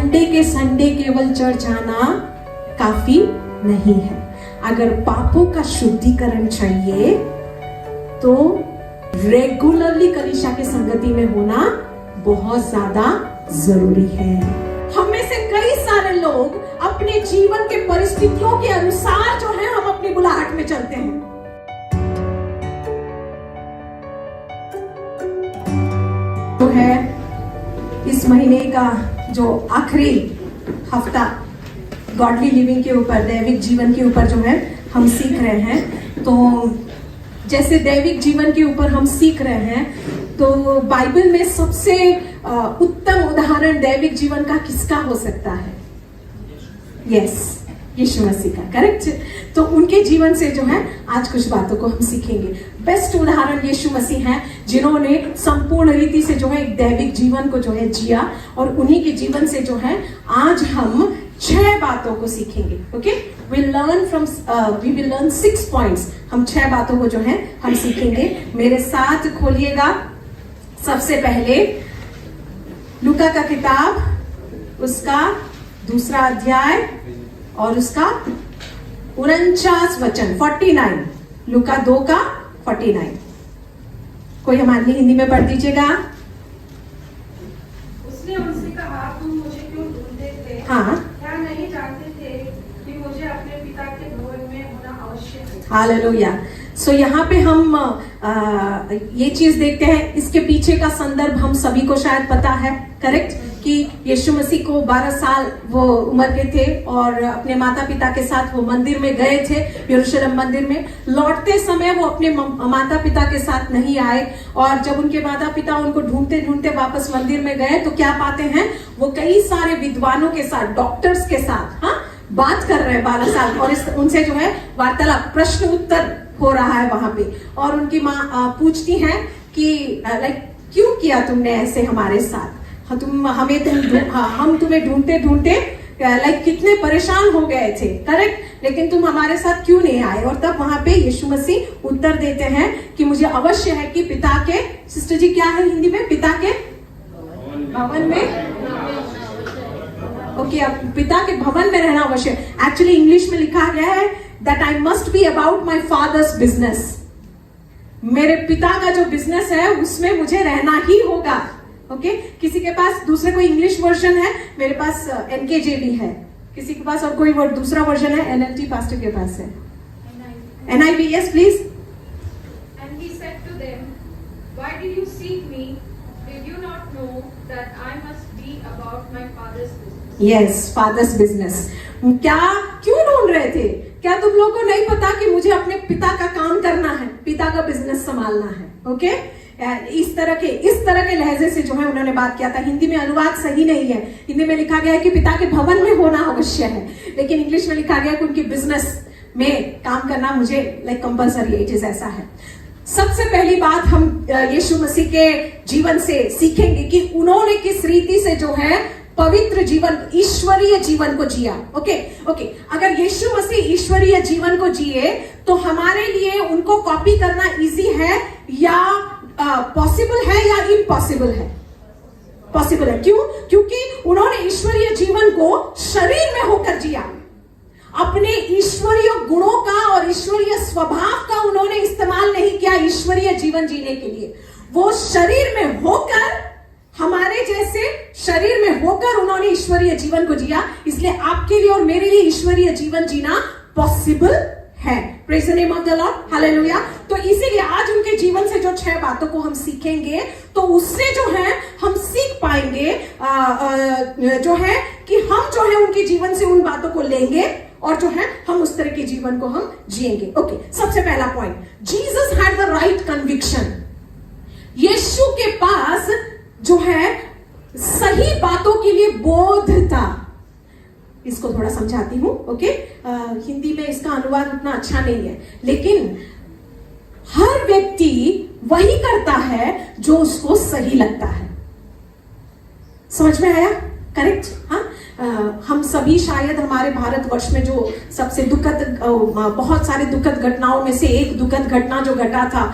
Sunday के Sunday केवल church आना काफी नहीं है। अगर पापों का शुद्धिकरण चाहिए तो रेगुलरली कलीसिया के संगति में होना बहुत ज्यादा जरूरी है। हम में से कई सारे लोग अपने जीवन के परिस्थितियों के अनुसार जो है हम अपनी बुलाहट में चलते हैं। तो है इस महीने का जो आखिरी हफ्ता गॉडली लिविंग के ऊपर, दैविक जीवन के ऊपर जो है हम सीख रहे हैं। तो जैसे दैविक जीवन के ऊपर हम सीख रहे हैं तो बाइबल में सबसे उत्तम उदाहरण दैविक जीवन का किसका हो सकता है? यस, यीशु मसीह का। करेक्ट। तो उनके जीवन से जो है आज कुछ बातों को हम सीखेंगे। बेस्ट उदाहरण यीशु मसीह हैं, जिन्होंने संपूर्ण रीति से जो है एक दैविक जीवन को जो है जिया, और उन्हीं के जीवन से जो है आज हम 6 बातों को सीखेंगे। Okay, we will learn 6 points. हम 6 बातों को जो है हम सीखेंगे। मेरे साथ खोलिएगा सबसे पहले लूका का किताब, उसका 2 अध्याय और उसका 49 वचन 49। लूका 2 का 49। कोई हमारे लिए हिंदी में पढ़ दीजिएगा। उसने उनसे कहा, तुम मुझे क्यों ढूंढते थे? हाँ, क्या नहीं जानते थे कि मुझे अपने पिता के भवन में होना आवश्यक है? हालेलुया। सो यहाँ पे हम ये चीज देखते हैं। इसके पीछे का संदर्भ हम सभी को शायद पता है। करेक्ट, कि यीशु मसीह को 12 साल वो उम्र के थे और अपने माता पिता के साथ वो मंदिर में गए थे, यरूशलेम मंदिर में। लौटते समय वो अपने माता पिता के साथ नहीं आए, और जब उनके माता पिता उनको ढूंढते ढूंढते वापस मंदिर में गए तो क्या पाते हैं? वो कई सारे विद्वानों के साथ, डॉक्टर्स के साथ बात कर रहे हैं 12 साल, और उनसे जो है वार्तालाप, प्रश्न उत्तर हो रहा है वहां पे। और उनकी माँ पूछती हैं कि क्यों किया तुमने ऐसे हमारे साथ? हम तुम्हें ढूंढते ढूंढते कितने परेशान हो गए थे। करेक्ट, लेकिन तुम हमारे साथ क्यों नहीं आए? और तब वहां पे यीशु मसीह उत्तर देते हैं कि मुझे अवश्य है कि पिता के, सिस्टर जी क्या है हिंदी में? पिता के भवन में। ओके, अब पिता के भवन में रहना अवश्य। एक्चुअली इंग्लिश में लिखा गया है that I must be about my father's business। मेरे पिता का जो बिजनेस है उसमें मुझे रहना ही होगा। ओके, किसी के पास दूसरे कोई इंग्लिश वर्जन है? मेरे पास NKJV है। किसी के पास और कोई दूसरा वर्जन है? NLT पास्टर के पास है। NIV, yes please। And he said to them, why did you seek me? Did you not know that I must be about my father's business? Yes, father's business। क्या, क्यों ढूंढ रहे थे? क्या तुम लोगों को नहीं पता कि मुझे अपने पिता का काम करना है, पिता का बिजनेस संभालना है? ओके, इस तरह के लहजे से जो है उन्होंने बात किया था। हिंदी में अनुवाद सही नहीं है। हिंदी में लिखा गया है कि पिता के भवन में होना अवश्य है, लेकिन इंग्लिश में लिखा गया कि उनकी बिजनेस में काम करना मुझे कंपल्सरी है। इट इज ऐसा है। सबसे पहली बात हम यीशु मसीह के जीवन से सीखेंगे कि उन्होंने किस रीति से जो है पवित्र जीवन, ईश्वरीय जीवन को जिया। ओके, अगर यीशु मसीह ईश्वरीय जीवन को जिए तो हमारे लिए उनको कॉपी करना इजी है या पॉसिबल है या इम्पॉसिबल है? पॉसिबल है। क्यों? क्योंकि उन्होंने ईश्वरीय जीवन को शरीर में होकर जिया। अपने ईश्वरीय गुणों का और ईश्वरीय स्वभाव का उन्होंने इस्तेमाल नहीं किया ईश्वरीय जीवन जीने के लिए। वो शरीर में होकर, हमारे जैसे शरीर में होकर उन्होंने ईश्वरीय जीवन को जिया। इसलिए आपके लिए और मेरे लिए ईश्वरीय जीवन जीना पॉसिबल है। Praise the name of the Lord, hallelujah. तो इसीलिए आज उनके जीवन से जो 6 बातों को हम सीखेंगे तो उससे जो है हम सीख पाएंगे जो है कि हम जो है उनके जीवन से उन बातों को लेंगे और जो है हम उस तरह के जीवन को हम जिएंगे। ओके, सबसे पहला point, Jesus had the right conviction. यीशु के पास जो है सही बातों के लिए बोध था। इसको थोड़ा समझाती हूं। ओके, हिंदी में इसका अनुवाद उतना अच्छा नहीं है, लेकिन हर व्यक्ति वही करता है जो उसको सही लगता है। समझ में आया? करेक्ट। हाँ, हम सभी शायद हमारे भारतवर्ष में जो सबसे दुखद, बहुत सारे दुखद घटनाओं में से एक दुखद घटना जो घटा था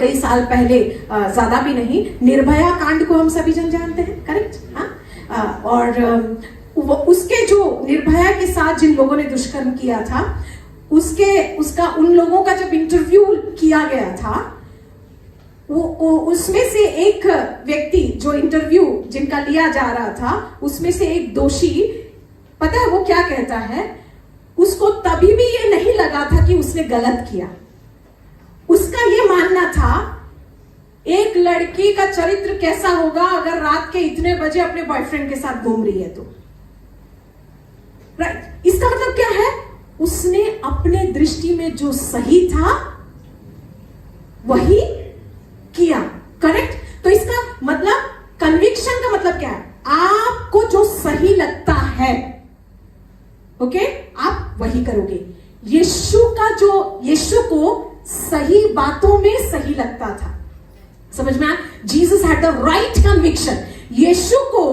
कई साल पहले, ज्यादा भी नहीं, निर्भया कांड को हम सभी जन जानते हैं। करेक्ट। हाँ, और उसके जो निर्भया के साथ जिन लोगों ने दुष्कर्म किया था, उसका उन लोगों का जब इंटरव्यू किया गया था, वो उसमें से एक व्यक्ति जो इंटरव्यू जिनका लिया जा रहा था, उसमें से एक दोषी, पता है वो क्या कहता है? उसको तभी भी ये नहीं लगा था कि उसने गलत किया। उसका ये मानना था एक लड़की का चरित्र कैसा होगा अगर रात के इतने बजे अपने बॉयफ्रेंड के साथ घूम रही है तो। राइट, इसका मतलब क्या है? उसने अपने दृष्टि में जो सही था वही किया। करेक्ट? तो इसका मतलब, कन्विक्शन का मतलब क्या है? आपको जो सही लगता है, ओके, आप वही करोगे। यीशु को सही बातों में सही लगता था। समझ में आया? Jesus had the right conviction. यीशु को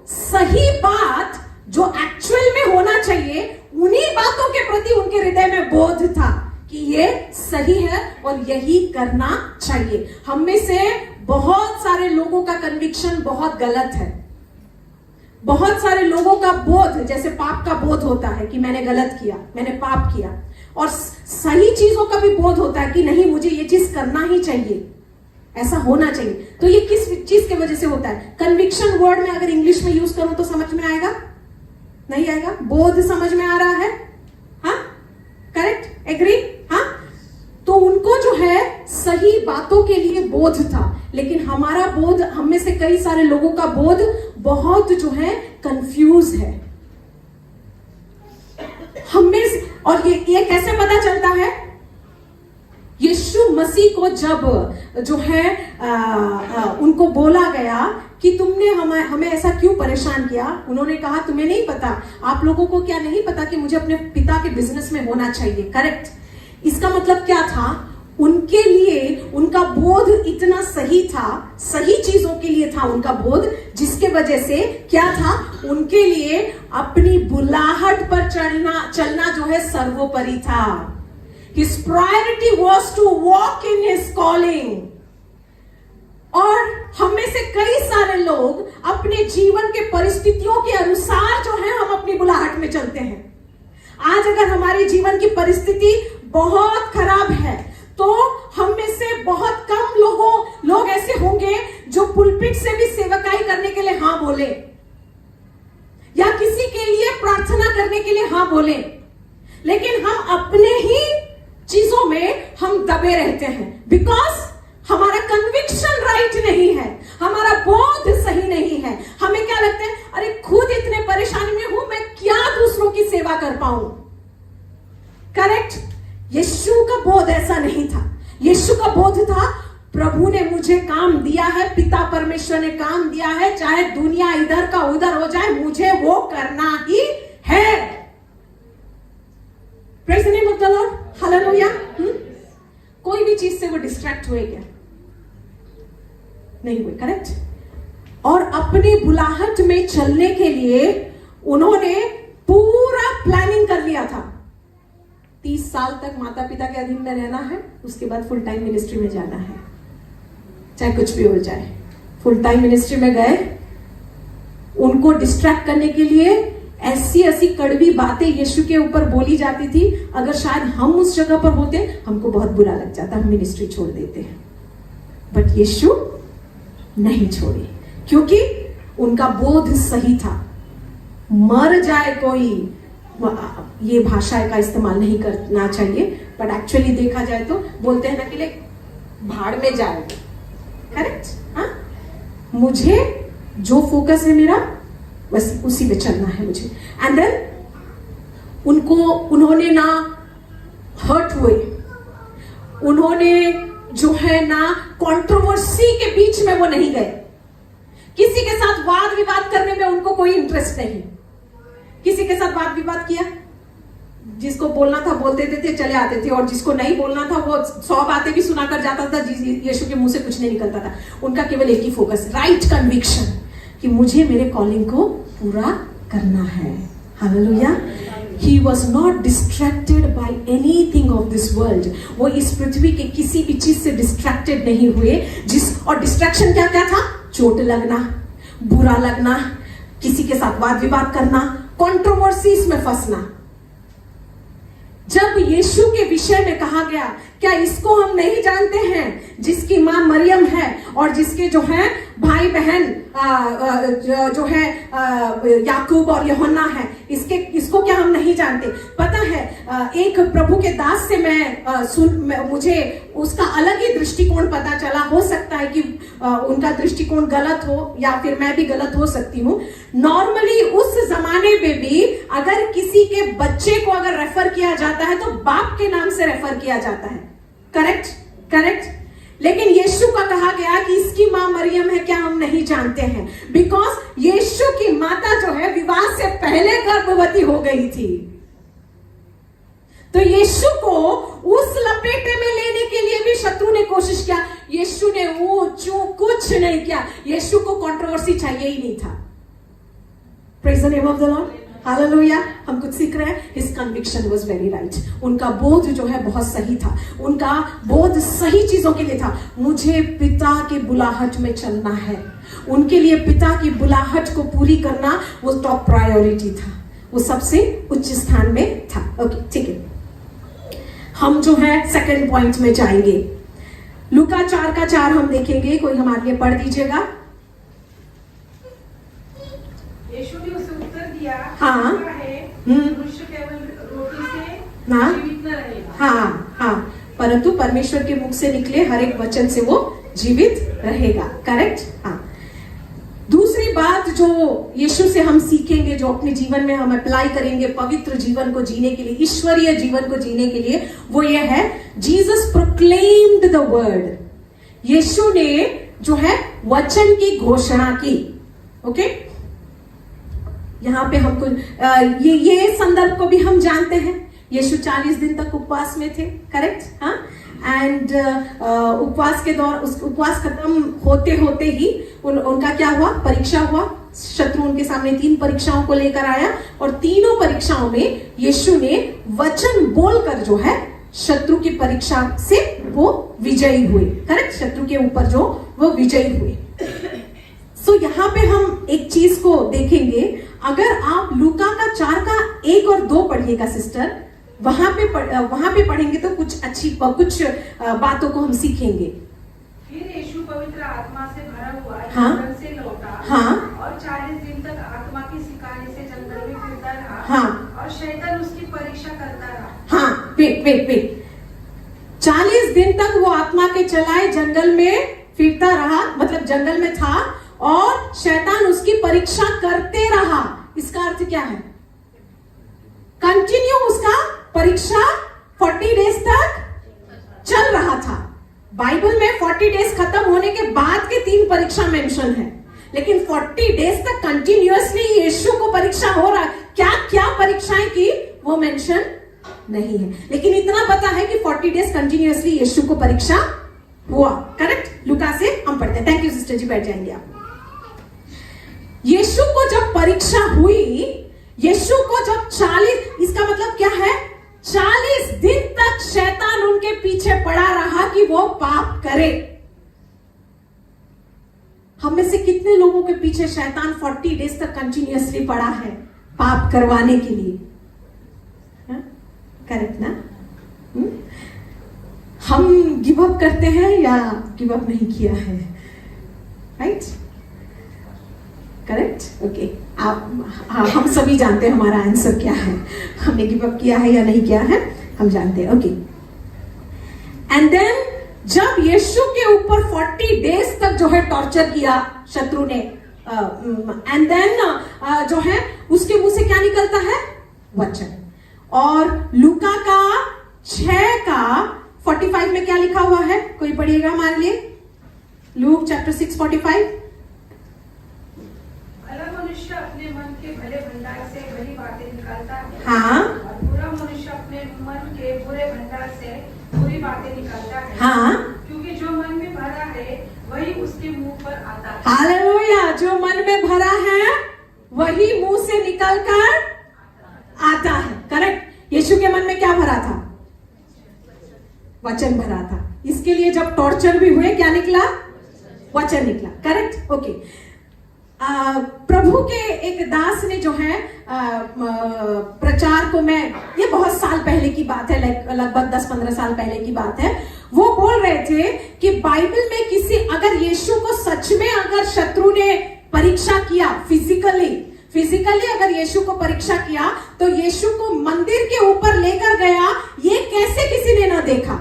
सही बात जो एक्चुअल में होना चाहिए, उन्हीं बातों के प्रति उनके हृदय में बोध था कि ये सही है और यही करना चाहिए। हम में से बहुत सारे लोगों का कन्विक्शन बहुत गलत है। बहुत सारे लोगों का बोध, जैसे पाप का बोध होता है कि मैंने गलत किया, मैंने पाप किया, और सही चीजों का भी बोध होता है कि नहीं, मुझे ये चीज करना ही चाहिए, ऐसा होना चाहिए। तो ये किस चीज की वजह से होता है? कन्विक्शन वर्ड में अगर इंग्लिश में यूज करूं तो समझ में आएगा? नहीं आएगा? बोध समझ में आ रहा है? हाँ, करेक्ट, एग्री? हाँ, तो उनको जो है सही बातों के लिए बोध था, लेकिन हमारा बोध, हम में से कई सारे लोगों का बोध बहुत जो है कंफ्यूज है। हमें, और ये कैसे पता चलता है? यीशु मसीह को जब जो है उनको बोला गया कि तुमने हमें ऐसा क्यों परेशान किया, उन्होंने कहा तुम्हें नहीं पता, आप लोगों को क्या नहीं पता कि मुझे अपने पिता के बिजनेस में होना चाहिए। करेक्ट? इसका मतलब क्या था? उनके लिए उनका बोध इतना सही था, सही चीजों के लिए था उनका बोध, जिसके वजह से क्या था? उनके लिए अपनी बुलाहट पर चलना जो है सर्वोपरि था। His priority was to walk in his calling. और हम में से कई सारे लोग अपने जीवन के परिस्थितियों के अनुसार जो है हम अपनी बुलाहट में चलते हैं। आज अगर हमारे जीवन की परिस्थिति बहुत खराब है तो हम में से बहुत कम लोग ऐसे होंगे जो पुलपिट से भी सेवकाई करने के लिए हाँ बोले, या किसी के लिए प्रार्थना करने के लिए हाँ बोले, लेकिन हम अपने ही चीजों में हम दबे रहते हैं, बिकॉज हमारा कन्विक्शन राइट नहीं है, हमारा बोध सही नहीं है। हमें क्या लगता है, अरे खुद इतने परेशानी में हूं, मैं क्या दूसरों की सेवा कर पाऊं? करेक्ट? यीशु का बोध ऐसा नहीं था। यीशु का बोध था, प्रभु ने मुझे काम दिया है, पिता परमेश्वर ने काम दिया है, चाहे दुनिया इधर का उधर हो जाए, मुझे वो करना ही है। Praise the name of the Lord, hallelujah. कोई भी चीज से वो डिस्ट्रैक्ट हुए क्या? नहीं हुए। करेक्ट? और अपनी बुलाहट में चलने के लिए उन्होंने पूरा प्लानिंग कर लिया था। 30 साल तक माता पिता के अधीन में रहना है, उसके बाद फुल टाइम मिनिस्ट्री में जाना है, चाहे कुछ भी हो जाए। फुल टाइम मिनिस्ट्री में गए, उनको डिस्ट्रैक्ट करने के लिए ऐसी कड़वी बातें यीशु के ऊपर बोली जाती थी। अगर शायद हम उस जगह पर होते, हमको बहुत बुरा लग जाता, हम मिनिस्ट्री छोड़ देते हैं। बट यीशु नहीं छोड़े, क्योंकि उनका बोध सही था। मर जाए कोई, ये भाषा का इस्तेमाल नहीं करना चाहिए, बट एक्चुअली देखा जाए तो बोलते हैं ना कि भाड़ में जाए। करेक्ट? हाँ, मुझे जो फोकस है मेरा बस उसी में चलना है मुझे। एंड देन उन्होंने ना हर्ट हुए, उन्होंने जो है ना कंट्रोवर्सी के बीच में वो नहीं गए। किसी के साथ वाद विवाद करने में उनको कोई इंटरेस्ट नहीं। किसी के साथ वाद विवाद किया, जिसको बोलना था बोल देते थे, चले आते थे, और जिसको नहीं बोलना था वो 100 बातें भी सुना कर जाता था, यीशु के मुंह से कुछ नहीं निकलता था। उनका केवल एक ही फोकस, राइट कन्विक्शन, कि मुझे मेरे कॉलिंग को पूरा करना है। Hallelujah. He was not distracted by anything of this world. वो इस पृथ्वी के किसी भी चीज से डिस्ट्रैक्टेड नहीं हुए। और डिस्ट्रैक्शन क्या क्या था? चोट लगना, बुरा लगना, किसी के साथ वाद विवाद करना, कंट्रोवर्सीज में फंसना। जब यीशु के विषय में कहा गया, क्या इसको हम नहीं जानते हैं जिसकी मां मरियम है और जिसके जो है भाई बहन जो है याकूब और यूहन्ना है, इसको क्या हम नहीं जानते? पता है, एक प्रभु के दास से मुझे उसका अलग ही दृष्टिकोण पता चला। हो सकता है कि उनका दृष्टिकोण गलत हो या फिर मैं भी गलत हो सकती हूँ। नॉर्मली उस जमाने में भी अगर किसी के बच्चे को अगर रेफर किया जाता है तो बाप के नाम से रेफर किया जाता है। करेक्ट। लेकिन यीशु का कहा गया कि इसकी मां मरियम है, क्या हम नहीं जानते हैं? बिकॉज यीशु की माता जो है विवाह से पहले गर्भवती हो गई थी। तो यीशु को उस लपेटे में लेने के लिए भी शत्रु ने कोशिश किया। यीशु ने कुछ नहीं किया। यीशु को कंट्रोवर्सी चाहिए ही नहीं था। Praise the name of the Lord, hallelujah. हम कुछ सीख रहे हैं। His conviction was very right. उनका बोध जो है बहुत सही था। उनका बोध सही चीजों के लिए था। मुझे पिता के बुलाहट में चलना है। उनके लिए पिता की बुलाहट को पूरी करना वो टॉप प्रायोरिटी था, वो सबसे उच्च स्थान में था। ओके, ठीक है। हम जो है सेकंड पॉइंट में जाएंगे। लूका 4:4 हम देखेंगे। कोई हमारे लिए पढ़ दीजिएगा। यीशु ने उसे उत्तर दिया, हाँ, मनुष्य केवल रोटी से जीवित न रहेगा। हाँ, परंतु परमेश्वर के मुख से निकले हर एक वचन से वो जीवित रहेगा। करेक्ट। हाँ। दूसरी बात जो यीशु से हम सीखेंगे, जो अपने जीवन में हम अप्लाई करेंगे पवित्र जीवन को जीने के लिए, ईश्वरीय जीवन को जीने के लिए, वो ये है, जीसस प्रोक्लेम्ड द वर्ड। यीशु ने जो है वचन की घोषणा की। ओके, यहाँ पे हमको ये संदर्भ को भी हम जानते हैं। यीशु 40 दिन तक उपवास में थे। करेक्ट। हाँ। एंड उपवास के उपवास खत्म होते ही उनका क्या हुआ? परीक्षा हुआ। शत्रु उनके सामने 3 परीक्षाओं को लेकर आया और तीनों परीक्षाओं में यीशु ने वचन बोलकर जो है शत्रु की परीक्षा से वो विजयी हुए। करेक्ट। शत्रु के ऊपर जो वो विजयी हुए। सो यहाँ पे हम एक चीज को देखेंगे। अगर आप लूका का 4:1 और 2 पढ़िएगा सिस्टर, वहां पे पढ़ेंगे तो कुछ बातों को हम सीखेंगे। फिर यीशु पवित्र आत्मा से भरा हुआ हाँ, से लौटा। हाँ, और 40 दिन तक आत्मा की सिखाने से जंगल में फिरता रहा। हाँ, और शैतान उसकी परीक्षा करता रहा। हाँ, वेट 40 दिन तक वो आत्मा के चलाए जंगल में फिरता रहा, मतलब जंगल में था और शैतान उसकी परीक्षा करते रहा। इसका अर्थ क्या है? कंटिन्यू उसका परीक्षा 40 डेज तक चल रहा था। बाइबल में 40 डेज खत्म होने के बाद के 3 परीक्षा मेंशन है, लेकिन 40 डेज तक कंटिन्यूअसली यीशु को परीक्षा हो रहा है। क्या परीक्षाएं की वो मेंशन नहीं है, लेकिन इतना पता है कि 40 डेज कंटिन्यूअसली यीशु को परीक्षा हुआ। करेक्ट। लूका से हम पढ़ते हैं। थैंक यू सिस्टर जी, बैठ जाएंगे आप। यीशु को जब परीक्षा हुई, यीशु को जब 40, इसका मतलब क्या है? 40 दिन तक शैतान उनके पीछे पड़ा रहा कि वो पाप करे। हम में से कितने लोगों के पीछे शैतान 40 डेज तक कंटिन्यूअसली पड़ा है पाप करवाने के लिए? करेक्ट ना? हम गिव अप करते हैं या गिव अप नहीं किया है? राइट। करेक्ट। ओके, हम सभी जानते हैं हमारा आंसर क्या है। हमने गिव अप किया है या नहीं किया है, हम जानते हैं। ओके, एंड देन जब यीशु के ऊपर 40 डेज तक जो है टॉर्चर किया शत्रु ने, एंड देन जो है उसके मुंह से क्या निकलता है? वचन। और लूका का 6:45 में क्या लिखा हुआ है? कोई पढ़िएगा हमारे लिए। Luke chapter 6:45। भला मनुष्य अपने मन के भले भंडार से भली बातें निकालता है। हाँ। और बुरा मनुष्य अपने मन के बुरे भंडार से बुरी बातें निकालता है। हाँ। क्योंकि जो मन में भरा है वही उसके मुंह पर आता है। हालेलुया। जो मन में भरा है वही मुंह से निकलकर आता है। करेक्ट। यीशु के मन में क्या भरा था? वचन भरा था। इसके लिए जब टॉर्चर भी हुए क्या निकला? वचन निकला। करेक्ट। ओके, प्रभु के एक दास ने जो है प्रचार को, मैं ये बहुत साल पहले की बात है, लगभग 10-15 साल पहले की बात है, वो बोल रहे थे कि बाइबल में किसी अगर यीशु को सच में अगर शत्रु ने परीक्षा किया फिजिकली अगर यीशु को परीक्षा किया तो यीशु को मंदिर के ऊपर लेकर गया, ये कैसे किसी ने ना देखा।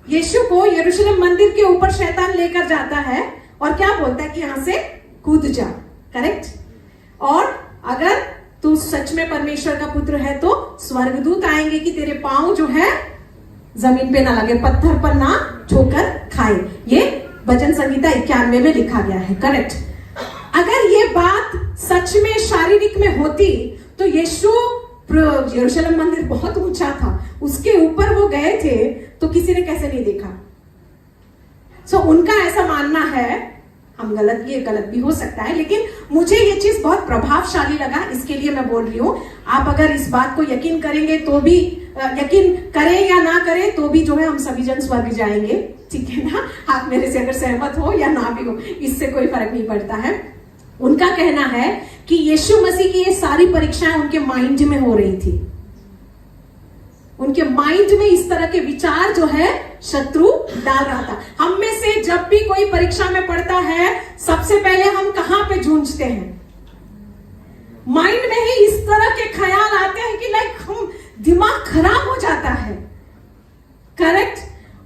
यीशु को यरूशलेम मंदिर के ऊपर शैतान लेकर जाता है और क्या बोलता है कि यहां से कूद जा, करेक्ट। और अगर तू सच में परमेश्वर का पुत्र है तो स्वर्गदूत आएंगे कि तेरे पांव जो है जमीन पे ना लगे, पत्थर पर ना ठोकर खाए। ये भजन संहिता 91 में लिखा गया है, करेक्ट। अगर ये बात सच में शारीरिक में होती तो यीशु, यरूशलेम मंदिर बहुत ऊंचा था, उसके ऊपर वो गए थे तो किसी ने कैसे नहीं देखा। सो उनका ऐसा मानना है, हम गलत, ये गलत भी हो सकता है, लेकिन मुझे ये चीज बहुत प्रभावशाली लगा, इसके लिए मैं बोल रही हूं। आप अगर इस बात को यकीन करेंगे तो भी, यकीन करें या ना करें तो भी जो है हम सभी जन स्वर्ग जाएंगे, ठीक है ना। आप मेरे से अगर सहमत हो या ना भी हो, इससे कोई फर्क नहीं पड़ता है। उनका कहना है कि यीशु मसीह की ये सारी परीक्षाएं उनके माइंड में हो रही थी, उनके माइंड में इस तरह के विचार जो है शत्रु डाल रहा था। हम में से जब भी कोई परीक्षा में पड़ता है, सबसे पहले हम कहां पे जूझते हैं? माइंड में ही इस तरह के ख्याल आते हैं कि लाइक हम, दिमाग खराब हो जाता है, करेक्ट।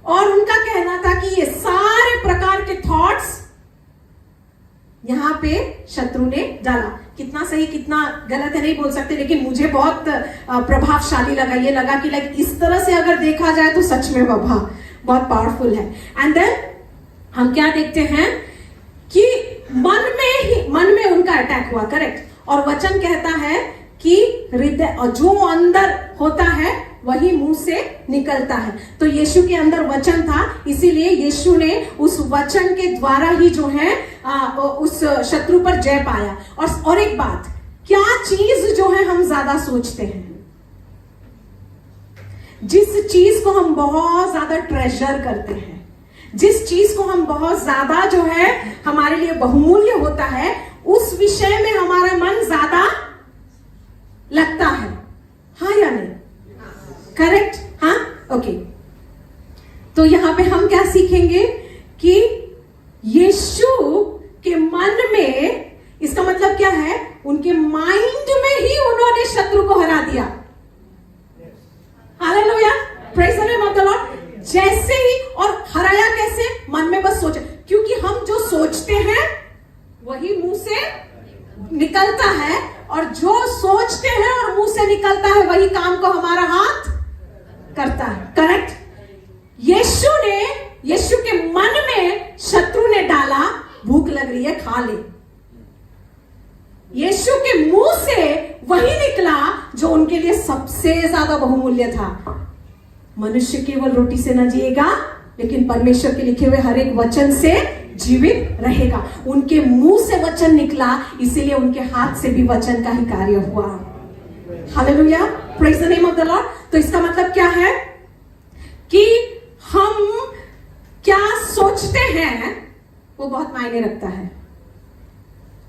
और उनका कहना था कि ये सारे प्रकार के थॉट्स यहां पे शत्रु ने डाला। कितना सही कितना गलत है नहीं बोल सकते, लेकिन मुझे बहुत प्रभावशाली लगा। ये लगा कि लाइक इस तरह से अगर देखा जाए तो सच में बाबा बहुत पावरफुल है। एंड देन हम क्या देखते हैं कि मन में उनका अटैक हुआ, करेक्ट। और वचन कहता है कि हृदय, जो अंदर होता है वही मुंह से निकलता है। तो यीशु के अंदर वचन था, इसीलिए यीशु ने उस वचन के द्वारा ही जो है उस शत्रु पर जय पाया। और एक बात, क्या चीज जो है हम ज्यादा सोचते हैं, जिस चीज को हम बहुत ज्यादा ट्रेजर करते हैं, जिस चीज को हम बहुत ज्यादा जो है हमारे लिए बहुमूल्य होता है, उस विषय में हमारा मन ज्यादा लगता है, हाँ या नहीं? करेक्ट, हाँ, ओके। तो यहां पे हम क्या सीखेंगे कि यीशु के मन में, इसका मतलब क्या है, उनके माइंड में ही उन्होंने शत्रु को हरा दिया। Hallelujah, praise the name of the Lord. जैसे ही, और हराया कैसे? मन में बस सोचे, क्योंकि हम जो सोचते हैं वही मुंह से निकलता है, और जो सोचते हैं और मुंह से निकलता है वही काम को हमारा हाथ करता है, करेक्ट। यीशु के मन में शत्रु ने डाला, भूख लग रही है खा ले। यीशु के मुंह से वही निकला जो उनके लिए सबसे ज्यादा बहुमूल्य था। मनुष्य केवल रोटी से न जिएगा, लेकिन परमेश्वर के लिखे हुए हर एक वचन से जीवित रहेगा। उनके मुंह से वचन निकला, इसीलिए उनके हाथ से भी वचन का ही कार्य हुआ। Hallelujah, praise the name of the Lord. तो इसका मतलब क्या है कि हम क्या सोचते हैं वो बहुत मायने रखता है,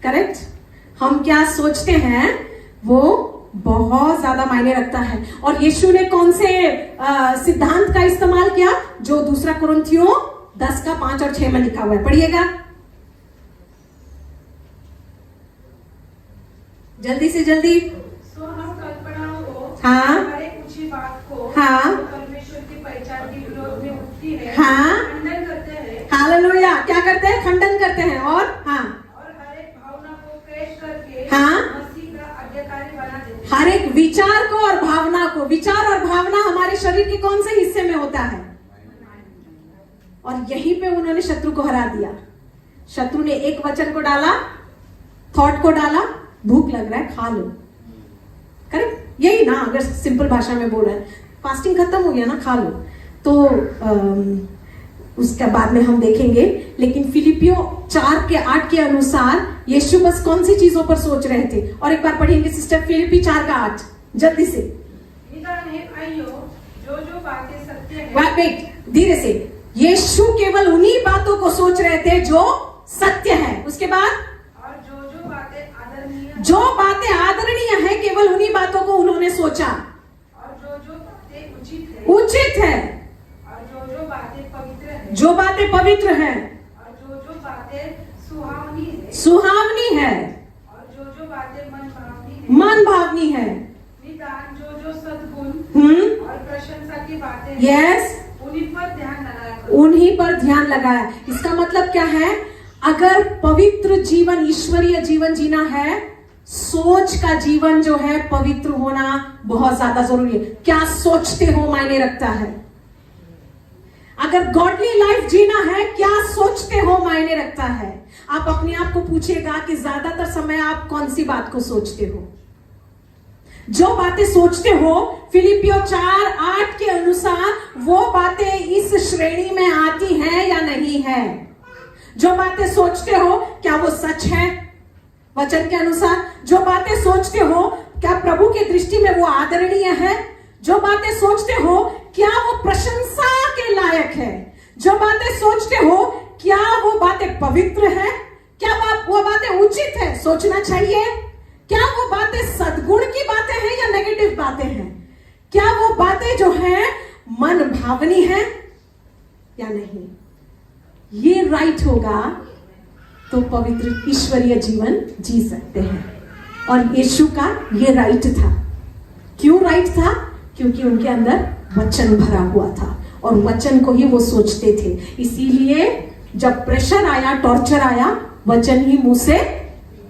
करेक्ट। हम क्या सोचते हैं वो बहुत ज्यादा मायने रखता है। और यीशु ने कौन से सिद्धांत का इस्तेमाल किया, जो दूसरा कुरिन्थियों 10 का 5 और 6 में लिखा हुआ है, पढ़िएगा जल्दी से जल्दी। तो हम कल्पनाओं को, हाँ, हमारे ऊंची बात को, हाँ, परमेश्वर की पहचान के विरोध में उठती है, हाँ, खंडन करते हैं। हालेलुया, क्या करते हैं? खंडन करते हैं। और हाँ, और हर एक भावना को पेश करके, हाँ, मसीह का आज्ञाकारी बना देते हैं। हर एक विचार को और भावना को, विचार और भावना हमारे शरीर के कौन से हिस्से में होता है? और यहीं पे उन्होंने शत्रु को हरा दिया। शत्रु ने एक वचन को डाला, थॉट को डाला, भूख लग रहा है खा लो, करेक्ट। यही ना, अगर सिंपल भाषा में बोल रहे हैं, फास्टिंग खत्म हो गया ना, खा लो। तो उसके बाद में हम देखेंगे, लेकिन फिलिपियों 4 के 8 के अनुसार यीशु बस कौन सी चीजों पर सोच रहे थे? और एक बार पढ़ेंगे सिस्टर, फिलिपी 4 का 8 जल्दी से। जो बातें सत्य है, वेट, धीरे से। यीशु केवल उन्हीं बातों को सोच रहे थे जो सत्य है। उसके बाद और जो बातें आदरणीय जो बातें आदरणीय है केवल उन्हीं बातों को उन्होंने सोचा। और जो बातें उचित है और जो बातें पवित्र है जो बातें पवित्र है और जो बातें सुहावनी है और जो बातें मन भावनी है निदान जो सद्गुण और प्रशंसा की बातें यस उन्हीं पर ध्यान लगाया करो। उन्हीं पर ध्यान लगाया। इसका मतलब क्या है? अगर पवित्र जीवन, ईश्वरीय जीवन जीना है, सोच का जीवन जो है पवित्र होना बहुत ज्यादा जरूरी है। क्या सोचते हो मायने रखता है। अगर गॉडली लाइफ जीना है, क्या सोचते हो मायने रखता है। आप अपने आप को पूछिएगा कि ज्यादातर समय आप कौन सी बात को सोचते हो। जो बातें सोचते हो फिलिपियों 4:8 के अनुसार वो बातें इस श्रेणी में आती हैं या नहीं है। जो बातें सोचते हो क्या वो सच है वचन के अनुसार। जो बातें सोचते हो क्या प्रभु की दृष्टि में वो आदरणीय है। जो बातें सोचते हो क्या वो प्रशंसा के लायक है। जो बातें सोचते हो क्या वो बातें पवित्र है। क्या वो बातें उचित है, सोचना चाहिए। क्या वो बातें सद्गुण की बातें हैं या नेगेटिव बातें हैं। क्या वो बातें जो है मन भावनी है या नहीं। ये राइट होगा तो पवित्र ईश्वरीय जीवन जी सकते हैं। और यीशु का ये राइट था। क्यों राइट था? क्योंकि उनके अंदर वचन भरा हुआ था और वचन को ही वो सोचते थे। इसीलिए जब प्रेशर आया, टॉर्चर आया, वचन ही मुंह से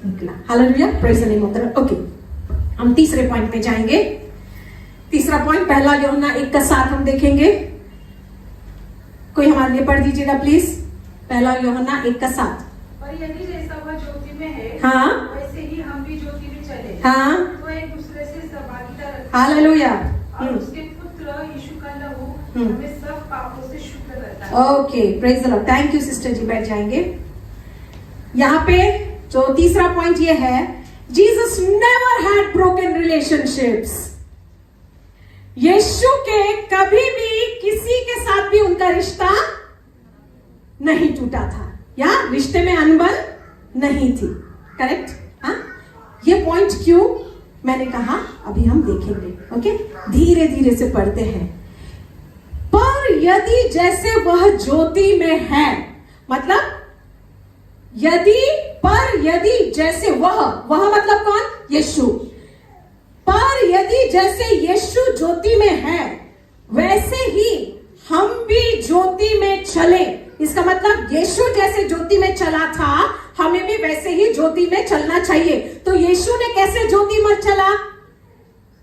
निकला। Hallelujah, praise the name of the Lord. Okay, हम तीसरे पॉइंट में जाएंगे। तीसरा पॉइंट पहला यूहन्ना 1:7 हम देखेंगे। कोई हमारे लिए पढ़ दीजिएगा प्लीज। पहला यूहन्ना 1:7। पर यदि जैसा वह ज्योति में है, हाँ, वैसे ही हम भी ज्योति में चले। हाँ, तो एक दूसरे से सहभागिता रखें। हालेलुया। और उसके पुत्र यीशु का लहू हमें सब पापों से शुद्ध करता है। Okay, praise the Lord. Thank you sister ji, बैठ जाएंगे। यहाँ पे जो तीसरा पॉइंट ये है, Jesus never had broken relationships. यीशु के कभी भी किसी के साथ भी उनका रिश्ता नहीं टूटा था या रिश्ते में अनबन नहीं थी। करेक्ट? हाँ, ये पॉइंट क्यों मैंने कहा अभी हम देखेंगे। ओके, धीरे धीरे से पढ़ते हैं। पर यदि जैसे वह ज्योति में है, मतलब यदि जैसे वह मतलब कौन? यीशु। पर यदि जैसे यीशु ज्योति में है वैसे ही हम भी ज्योति में चले। इसका मतलब यीशु जैसे ज्योति में चला था, हमें भी वैसे ही ज्योति में चलना चाहिए। तो यीशु ने कैसे ज्योति में चला?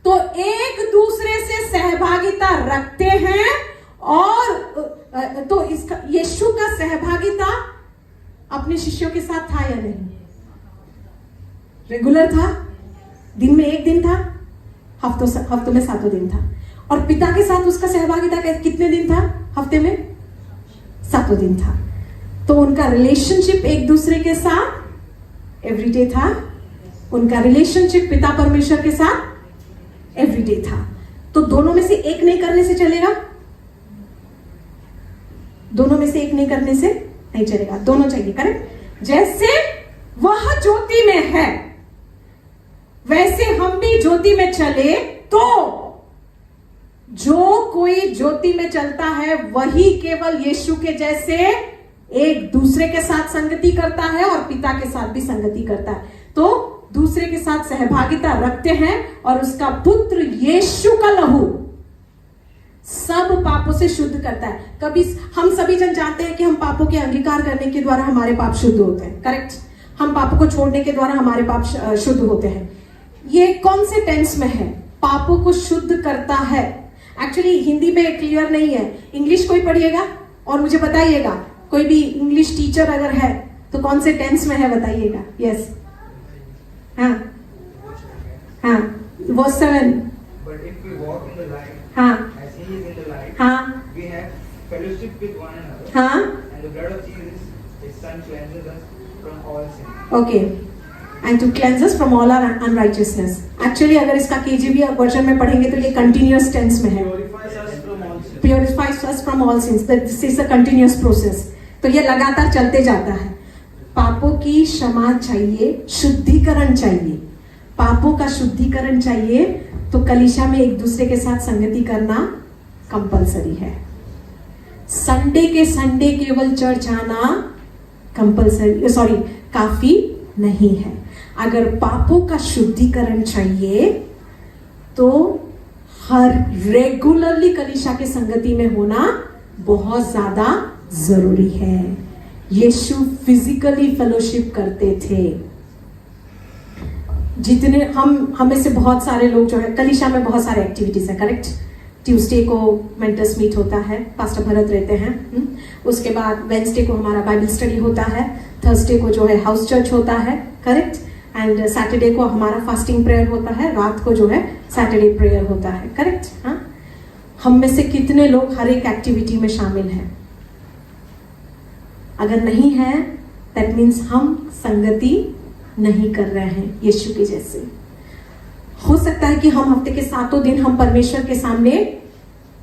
तो एक दूसरे से सहभागिता रखते हैं। और तो इसका यीशु का सहभागिता अपने शिष्यों के साथ था या नहीं? रेगुलर था, दिन में एक दिन था, हफ्तों में 7 दिन था। और पिता के साथ उसका सहभागिता कितने दिन था? हफ्ते में 7 दिन था। तो उनका रिलेशनशिप एक दूसरे के साथ एवरीडे था। उनका रिलेशनशिप पिता परमेश्वर के साथ एवरीडे था। तो दोनों में से एक नहीं करने से चलेगा? दोनों में से एक नहीं करने से नहीं चलेगा, दोनों चाहिए। करेक्ट? जैसे वह ज्योति में है वैसे हम भी ज्योति में चले, तो जो कोई ज्योति में चलता है वही केवल यीशु के जैसे एक दूसरे के साथ संगति करता है और पिता के साथ भी संगति करता है। तो दूसरे के साथ सहभागिता रखते हैं और उसका पुत्र यीशु का लहू सब पापों से शुद्ध करता है। कभी हम सभी जन जानते हैं कि हम पापों के अंगीकार करने के द्वारा हमारे पाप शुद्ध होते हैं। करेक्ट? हम पापों को छोड़ने के द्वारा हमारे पाप शुद्ध होते हैं। ये कौन से टेंस में है? पापों को शुद्ध करता है। एक्चुअली हिंदी में क्लियर नहीं है, इंग्लिश कोई पढ़िएगा और मुझे बताइएगा। कोई भी इंग्लिश टीचर अगर है तो कौन से टेंस में है बताइएगा। यस, हाँ हाँ, verse 7। But if we walk in the light, हाँ as He is in the light, हाँ we have fellowship with one another. हाँ, And the blood of Jesus, His Son, cleanses us from all sin. Okay. And to cleanse us from all our unrighteousness. Actually अगर इसका KGB version में पढ़ेंगे तो ये continuous tense में है। Purifies us from all sin. Purifies us from all since. This is a continuous process. तो ये लगातार चलते जाता है। की क्षमा चाहिए, शुद्धिकरण चाहिए, पापों का शुद्धिकरण चाहिए, तो कलीसिया में एक दूसरे के साथ संगति करना कंपलसरी है। संडे के संडे केवल चर्च आना कंपलसरी काफी नहीं है। अगर पापों का शुद्धिकरण चाहिए तो हर रेगुलरली कलीसिया के संगति में होना बहुत ज्यादा जरूरी है। यीशु फिजिकली फेलोशिप करते थे। जितने हम में से बहुत सारे लोग जो है, कलीसिया में बहुत सारे एक्टिविटीज है, करेक्ट। ट्यूसडे को मेंटर्स मीट होता है, पास्टर भरत रहते हैं। उसके बाद वेंसडे को हमारा बाइबल स्टडी होता है, थर्सडे को जो है हाउस चर्च होता है, करेक्ट। एंड सैटरडे को हमारा फास्टिंग प्रेयर होता है, रात को जो है सैटरडे प्रेयर होता है, करेक्ट। हाँ, हम में से कितने लोग हर एक एक्टिविटी में शामिल हैं? अगर नहीं है दैट मीन्स हम संगति नहीं कर रहे हैं यीशु के जैसे। हो सकता है कि हम हफ्ते के 7 दिन हम परमेश्वर के सामने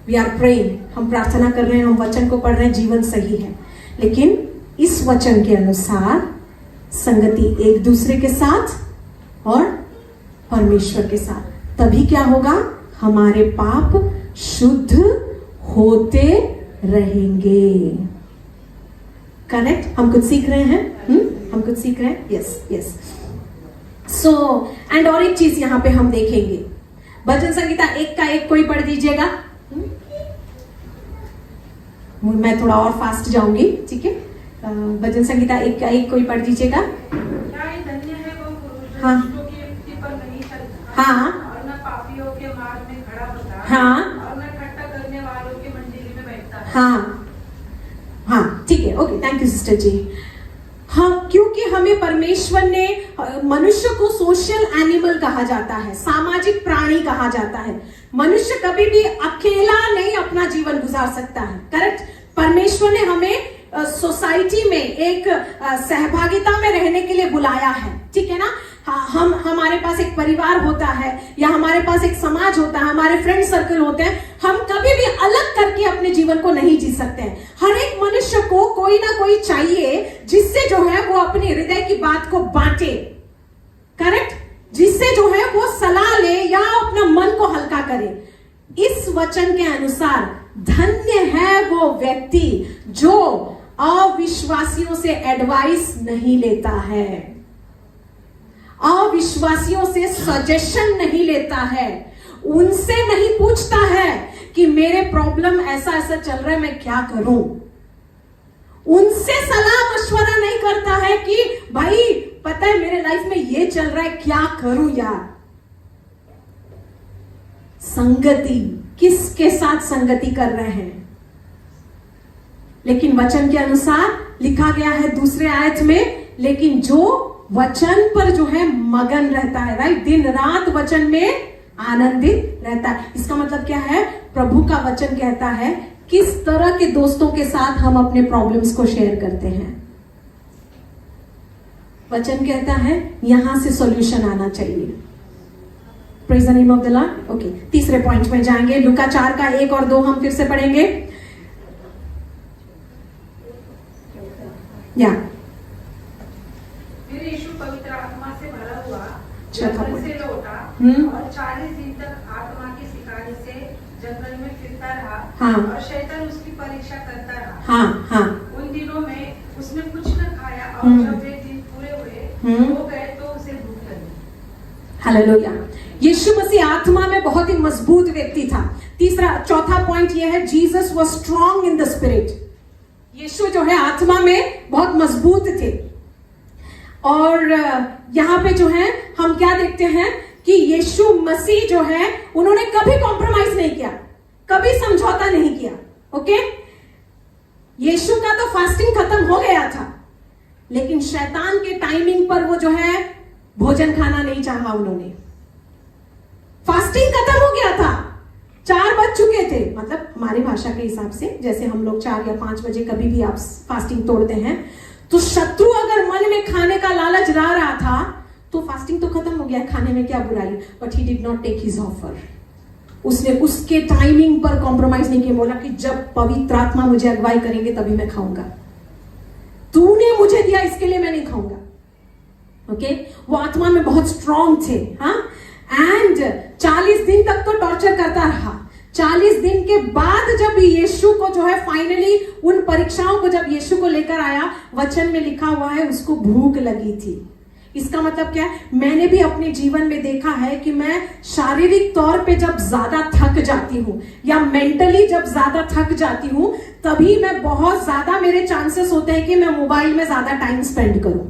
वी आर प्रेइंग, हम प्रार्थना कर रहे हैं, हम वचन को पढ़ रहे हैं, जीवन सही है, लेकिन इस वचन के अनुसार संगति एक दूसरे के साथ और परमेश्वर के साथ, तभी क्या होगा? हमारे पाप शुद्ध होते रहेंगे। करेक्ट? हम कुछ सीख रहे हैं, हम कुछ सीख रहे हैं। Yes yes. सो एंड और एक चीज यहां पे हम देखेंगे, भजन संगीता 1 का 1 कोई पढ़ दीजिएगा। मैं थोड़ा और फास्ट जाऊंगी, ठीक है। भजन संगीता 1 का 1 कोई पढ़ दीजिएगा। क्या ही धन्य है वो पुरुष जो हाँ। दुष्टों की युक्ति पर नहीं चलता, हाँ। और न पापियों के मार्ग में खड़ा होता, हाँ। और न ठट्ठा करने वालों की मंडली में बैठता है। हाँ हाँ, ठीक है, ओके, थैंक यू सिस्टर जी। हाँ, क्योंकि हमें परमेश्वर ने, मनुष्य को सोशल एनिमल कहा जाता है, सामाजिक प्राणी कहा जाता है। मनुष्य कभी भी अकेला नहीं अपना जीवन गुजार सकता है, करेक्ट। परमेश्वर ने हमें सोसाइटी में एक सहभागिता में रहने के लिए बुलाया है, ठीक है ना। हमारे पास एक परिवार होता है, या हमारे पास एक समाज होता है, हमारे फ्रेंड सर्कल होते हैं। हम कभी भी अलग करके अपने जीवन को नहीं जी सकते हैं। हर एक मनुष्य को कोई ना कोई चाहिए जिससे जो है वो अपने हृदय की बात को बांटे, करेक्ट, जिससे जो है वो सलाह ले या अपना मन को हल्का करे। इस वचन के अनुसार धन्य है वो व्यक्ति जो अविश्वासियों से एडवाइस नहीं लेता है, अविश्वासियों से सजेशन नहीं लेता है, उनसे नहीं पूछता है कि मेरे प्रॉब्लम ऐसा ऐसा चल रहा है, मैं क्या करूं। उनसे सलाह मशवरा नहीं करता है कि भाई पता है मेरे लाइफ में ये चल रहा है, क्या करूं यार। संगति, किसके साथ संगति कर रहे हैं? लेकिन वचन के अनुसार लिखा गया है दूसरे आयत में, लेकिन जो वचन पर जो है मगन रहता है, राइट, दिन रात वचन में आनंदित रहता है। इसका मतलब क्या है? प्रभु का वचन कहता है किस तरह के दोस्तों के साथ हम अपने प्रॉब्लम्स को शेयर करते हैं। वचन कहता है यहां से सॉल्यूशन आना चाहिए। Praise the name of the Lord. Okay, तीसरे पॉइंट में जाएंगे। लूका 4 का 1 और 2 हम फिर से पढ़ेंगे। या फिर यीशु पवित्र आत्मा से भरा हुआ जंगल से लौटा, और 40 दिन तक आत्मा की शिकायत से जंगल में फिरता रहा। हाँ। और शैतान उसकी परीक्षा करता रहा। हाँ हाँ। उन दिनों में उसने कुछ न खाया, और जब वे दिन पूरे हो गए तो उसे भूख लगी। हालेलुया। यीशु मसीह आत्मा में बहुत ही मजबूत व्यक्ति था। चौथा पॉइंट यह है, Jesus was strong in the spirit. यीशु जो है आत्मा में बहुत मजबूत थे। और यहां पे जो है हम क्या देखते हैं कि यीशु मसीह जो है उन्होंने कभी कॉम्प्रोमाइज नहीं किया, कभी समझौता नहीं किया। ओके, यीशु का तो फास्टिंग खत्म हो गया था, लेकिन शैतान के टाइमिंग पर वो जो है भोजन खाना नहीं चाहा। उन्होंने फास्टिंग खत्म हो गया था, 4 बज चुके थे, मतलब हमारी भाषा के हिसाब से जैसे हम लोग 4 या 5 बजे कभी भी आप फास्टिंग तोड़ते हैं, तो शत्रु अगर मन में खाने का लालच ला रहा था तो फास्टिंग तो खत्म हो गया, खाने में क्या बुराई। But he did not take his offer. उसने उसके टाइमिंग पर कॉम्प्रोमाइज नहीं किया, बोला कि जब पवित्र आत्मा मुझे अगुवाई करेंगे तभी मैं खाऊंगा, तूने मुझे दिया इसके लिए मैं नहीं खाऊंगा। ओके, वो आत्मा में बहुत स्ट्रांग थे, हाँ। एंड 40 दिन तक तो टॉर्चर करता रहा। 40 दिन के बाद जब यीशु को जो है फाइनली उन परीक्षाओं को जब यीशु को लेकर आया, वचन में लिखा हुआ है उसको भूख लगी थी। इसका मतलब क्या है? मैंने भी अपने जीवन में देखा है कि मैं शारीरिक तौर पे जब ज्यादा थक जाती हूं या मेंटली जब ज्यादा थक जाती हूं, तभी मैं बहुत ज्यादा मेरे चांसेस होते हैं कि मैं मोबाइल में ज्यादा टाइम स्पेंड करूं।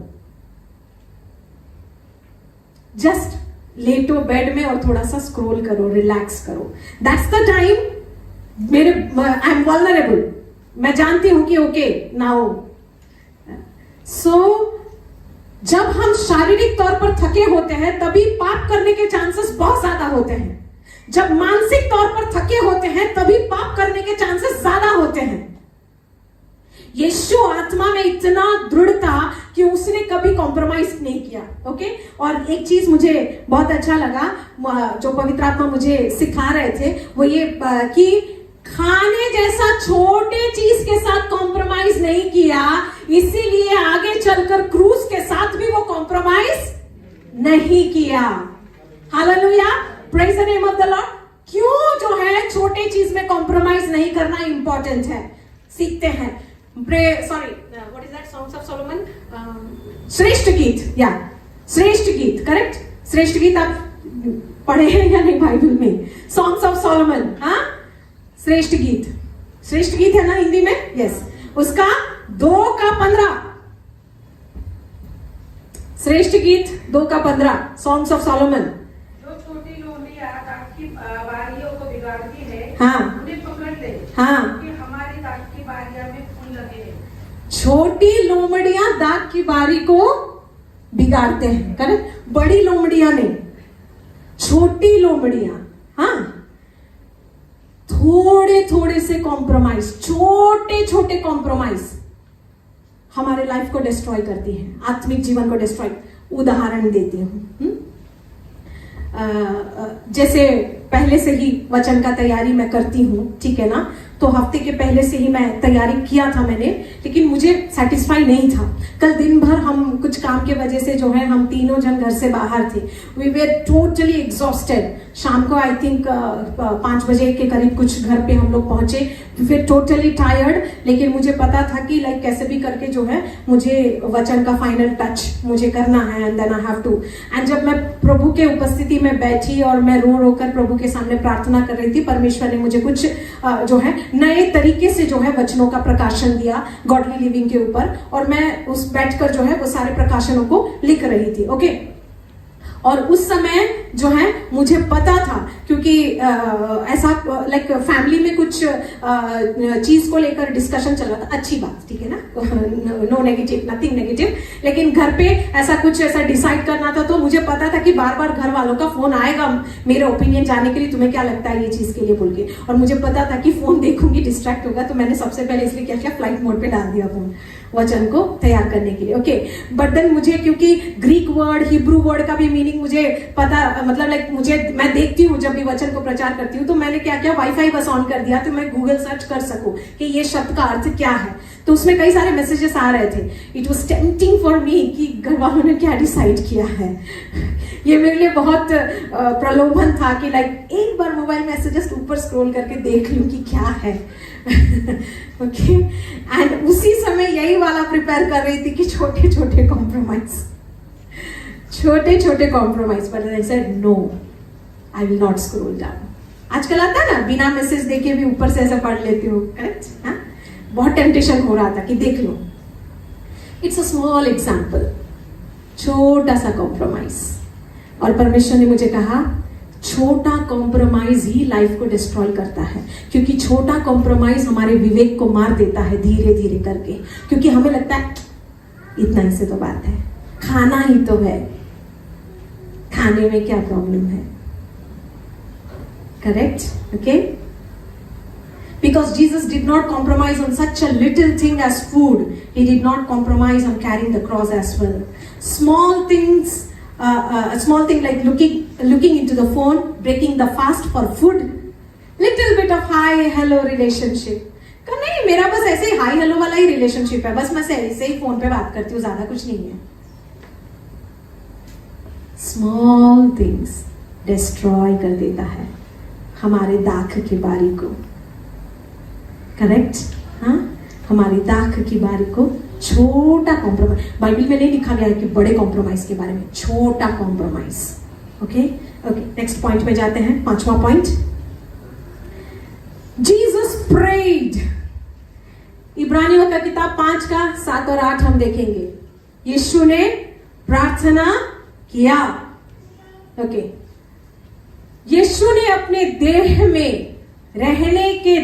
जस्ट लेटो बेड में और थोड़ा सा स्क्रॉल करो, रिलैक्स करो। दैट्स द टाइम मेरे आई एम वल्नरेबल। मैं जानती हूं कि ओके नाउ सो जब हम शारीरिक तौर पर थके होते हैं तभी पाप करने के चांसेस बहुत ज्यादा होते हैं। जब मानसिक तौर पर थके होते हैं तभी पाप करने के चांसेस ज्यादा होते हैं। यीशु आत्मा में इतना दृढ़ था कि उसने कभी कॉम्प्रोमाइज नहीं किया। ओके, और एक चीज मुझे बहुत अच्छा लगा जो पवित्र आत्मा मुझे सिखा रहे थे, वो ये कि खाने जैसा छोटे चीज के साथ कॉम्प्रोमाइज नहीं किया, इसीलिए आगे चलकर क्रूस के साथ भी वो कॉम्प्रोमाइज नहीं किया। Hallelujah, praise the name of the Lord. क्यों जो है छोटे चीज में कॉम्प्रोमाइज नहीं करना इंपॉर्टेंट है, सीखते हैं। Sorry, what is that? Songs of Solomon, श्रेष्ठ गीत, या श्रेष्ठ गीत, करेक्ट। श्रेष्ठ गीत आप पढ़े हैं या नहीं बाइबल में? सॉन्ग्स ऑफ सोलोमन, हाँ, श्रेष्ठ गीत। श्रेष्ठ गीत है ना हिंदी में? यस। उसका 2:15, श्रेष्ठ गीत 2:15, सॉन्ग्स ऑफ सोलोमन। जो छोटी लोमड़ियां दाख की बारियों को बिगाड़ती है, हाँ, उन्हें पकड़ ले, हाँ, क्योंकि हमारी दाख की बारियां में फूल लगे हैं। छोटी लोमड़ियां दाग की बारी को बिगाड़ते हैं, करेक्ट। बड़ी लोमड़ियां नहीं, छोटी लोमड़ियां, हाँ, थोड़े थोड़े से कॉम्प्रोमाइज, छोटे छोटे कॉम्प्रोमाइज हमारे लाइफ को डिस्ट्रॉय करती हैं, आत्मिक जीवन को डिस्ट्रॉय। उदाहरण देती हूं, जैसे पहले से ही वचन का तैयारी मैं करती हूं, ठीक है ना, तो हफ्ते के पहले से ही मैं तैयारी किया था मैंने, लेकिन मुझे सेटिस्फाई नहीं था। कल दिन भर हम कुछ काम के वजह से जो है हम तीनों जन घर से बाहर थे। We were totally exhausted. शाम को आई थिंक 5 बजे के करीब कुछ घर पे हम लोग पहुंचे, फिर टोटली टायर्ड। लेकिन मुझे पता था कि लाइक कैसे भी करके जो है मुझे वचन का फाइनल टच मुझे करना है, and then I have to. And जब मैं प्रभु के उपस्थिति में बैठी और मैं रो रो कर प्रभु के सामने प्रार्थना कर रही थी, परमेश्वर ने मुझे कुछ जो है नए तरीके से जो है वचनों का प्रकाशन दिया गॉडली लिविंग के ऊपर, और मैं उस बैठकर जो है वो सारे प्रकाशनों को लिख रही थी। ओके, और उस समय जो है मुझे पता था, क्योंकि ऐसा लाइक फैमिली में कुछ चीज को लेकर डिस्कशन चल रहा था। अच्छी बात, ठीक है ना, नो नेगेटिव, नथिंग नेगेटिव। लेकिन घर पे ऐसा डिसाइड करना था, तो मुझे पता था कि बार बार घर वालों का फोन आएगा मेरे ओपिनियन जानने के लिए, तुम्हें क्या लगता है ये चीज के लिए बोल के। और मुझे पता था कि फोन देखूंगी डिस्ट्रैक्ट होगा, तो मैंने सबसे पहले इसलिए क्या किया, फ्लाइट मोड पे डाल दिया फोन वचन को तैयार करने के लिए। ओके, बट देन मुझे क्योंकि ग्रीक वर्ड, हिब्रू वर्ड का भी मीनिंग मुझे पता, मतलब लाइक मैं देखती हूँ जब भी वचन को प्रचार करती हूँ, तो मैंने क्या किया, वाईफाई बस ऑन कर दिया तो मैं गूगल सर्च कर सकूं कि ये शब्द का अर्थ क्या है। तो उसमें कई सारे मैसेजेस आ रहे थे। It was tempting for me कि घर वालों ने क्या डिसाइड किया है। ये मेरे लिए बहुत प्रलोभन था कि लाइक एक बार मोबाइल मैसेजेस ऊपर स्क्रॉल करके देख लूं कि क्या है। ओके, एंड उसी समय यही वाला प्रिपेयर कर रही थी कि छोटे छोटे कॉम्प्रोमाइज, पर I said no, I will not scroll down. आजकल आता है ना, बिना मैसेज देखे भी ऊपर से ऐसा पढ़ लेती हूँ, करेक्ट। हाँ, बहुत टेम्पटेशन हो रहा था कि देख लो। इट्स अ स्मॉल एग्जाम्पल, छोटा सा कॉम्प्रोमाइज। और परमेश्वर ने मुझे कहा, छोटा कॉम्प्रोमाइज ही लाइफ को डिस्ट्रॉय करता है, क्योंकि छोटा कॉम्प्रोमाइज हमारे विवेक को मार देता है धीरे धीरे करके। क्योंकि हमें लगता है इतना ही से तो बात है, खाना ही तो है, खाने में क्या प्रॉब्लम है, correct. Okay, because Jesus did not compromise on such a little thing as food. He did not compromise on carrying the cross as well. Small things, a small thing like looking into the phone, breaking the fast for food, little bit of hi hello relationship. का नहीं, मेरा बस ऐसे ही hi hello वाला ही relationship है, बस मैं ऐसे ही फोन पे बात करती हूँ, ज्यादा कुछ नहीं है। स्मॉल थिंग्स डिस्ट्रॉय कर देता है हमारे दाख की बारी को। करेक्ट? हाँ, हमारी दाख की बारी को छोटा कॉम्प्रोमाइज, बाइबल में नहीं लिखा गया है कि बड़े कॉम्प्रोमाइज के बारे में, छोटा compromise. Okay okay, next point पे जाते हैं, 5वां पॉइंट। Jesus prayed. इब्रानियों का किताब 5 का 7 और 8 हम देखेंगे। यीशु ने प्रार्थना किया। ओके, यीशु ने अपने देह में रहने के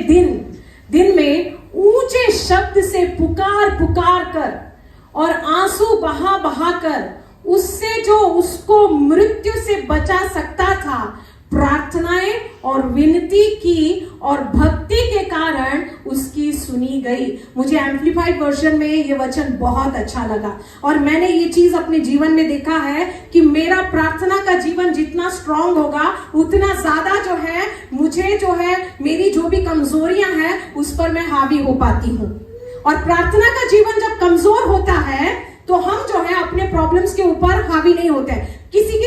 दिन में ऊंचे शब्द से पुकार कर और आंसू बहा कर उससे जो उसको मृत्यु से बचा सकता था, प्रार्थनाएं और विनती की और भक्ति के कारण उसकी सुनी गई। मुझे एम्प्लीफाइड वर्जन में ये वचन बहुत अच्छा लगा और मैंने ये चीज अपने जीवन में देखा है कि मेरा प्रार्थना का जीवन जितना स्ट्रांग होगा उतना ज्यादा जो है मुझे जो है मेरी जो भी कमजोरियां हैं उस पर मैं हावी हो पाती हूँ। और प्रार्थना का जीवन जब कमजोर होता है तो हम जो है अपने प्रॉब्लम्स के ऊपर हावी नहीं होते हैं। किसी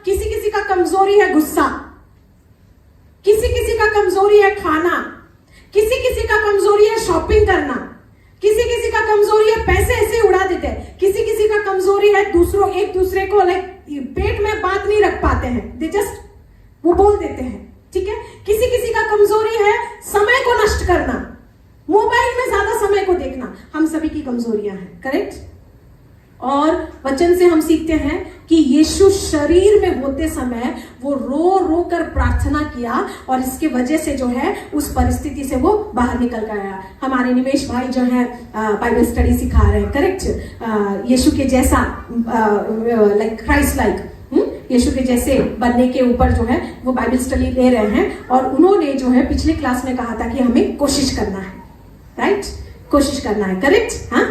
किसी का कमजोरी है गुस्सा, किसी का कमजोरी है खाना, किसी का कमजोरी है शॉपिंग करना, किसी का कमजोरी है पैसे ऐसे उड़ा देते हैं, किसी का कमजोरी है एक दूसरे को पेट में बात नहीं रख पाते हैं, दे जस्ट वो बोल देते हैं। ठीक है, किसी का कमजोरी है समय को नष्ट करना, मोबाइल में ज्यादा समय को देखना, हम सभी की कमजोरियां हैं। करेक्ट? और वचन से हम सीखते हैं कि यीशु शरीर में होते समय वो रो कर प्रार्थना किया और इसके वजह से जो है उस परिस्थिति से वो बाहर निकल गया। हमारे निमेश भाई जो है बाइबल स्टडी सिखा रहे हैं। करेक्ट? यीशु के जैसा लाइक क्राइस्ट लाइक यीशु के जैसे बनने के ऊपर जो है वो बाइबल स्टडी ले रहे हैं और उन्होंने जो है पिछले क्लास में कहा था कि हमें कोशिश करना है। राइट? कोशिश करना है। करेक्ट? हाँ,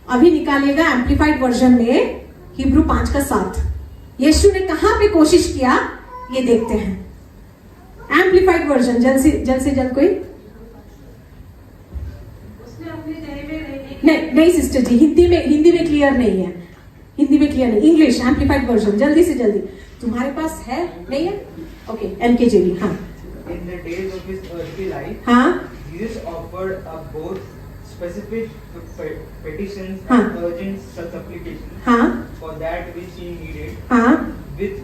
अभी निकालिएगा एम्प्लीफाइड वर्जन में हिब्रू 5 का 7। यीशु ने कहां पे कोशिश किया ये देखते हैं। एम्प्लीफाइड वर्जन जल्द से जल्द कोई। उसने अपने देह में रहने नहीं सिस्टर जी, हिंदी में क्लियर नहीं है, हिंदी में क्लियर नहीं। इंग्लिश एम्प्लीफाइड वर्जन जल्दी से जल्दी। तुम्हारे पास है? नहीं है? Okay, NKJV। हाँ। In the days of his earthly life, हाँ, Jesus offered up both specific petitions हाँ, and urgent supplications हाँ, for that which he needed, हाँ, with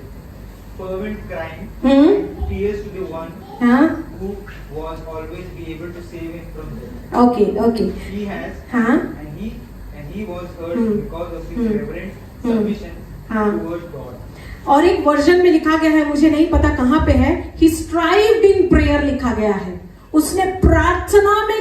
fervent crying hmm, and tears to the one हाँ, who was always be able to save him from death. Okay, He has, हाँ, and he was heard hmm, because of his hmm, reverent hmm, submission हाँ। towards God. और एक version में लिखा गया है, मुझे नहीं पता कहां पे है, ही स्ट्राइव्ड इन प्रेयर लिखा गया है। उसने प्रार्थना में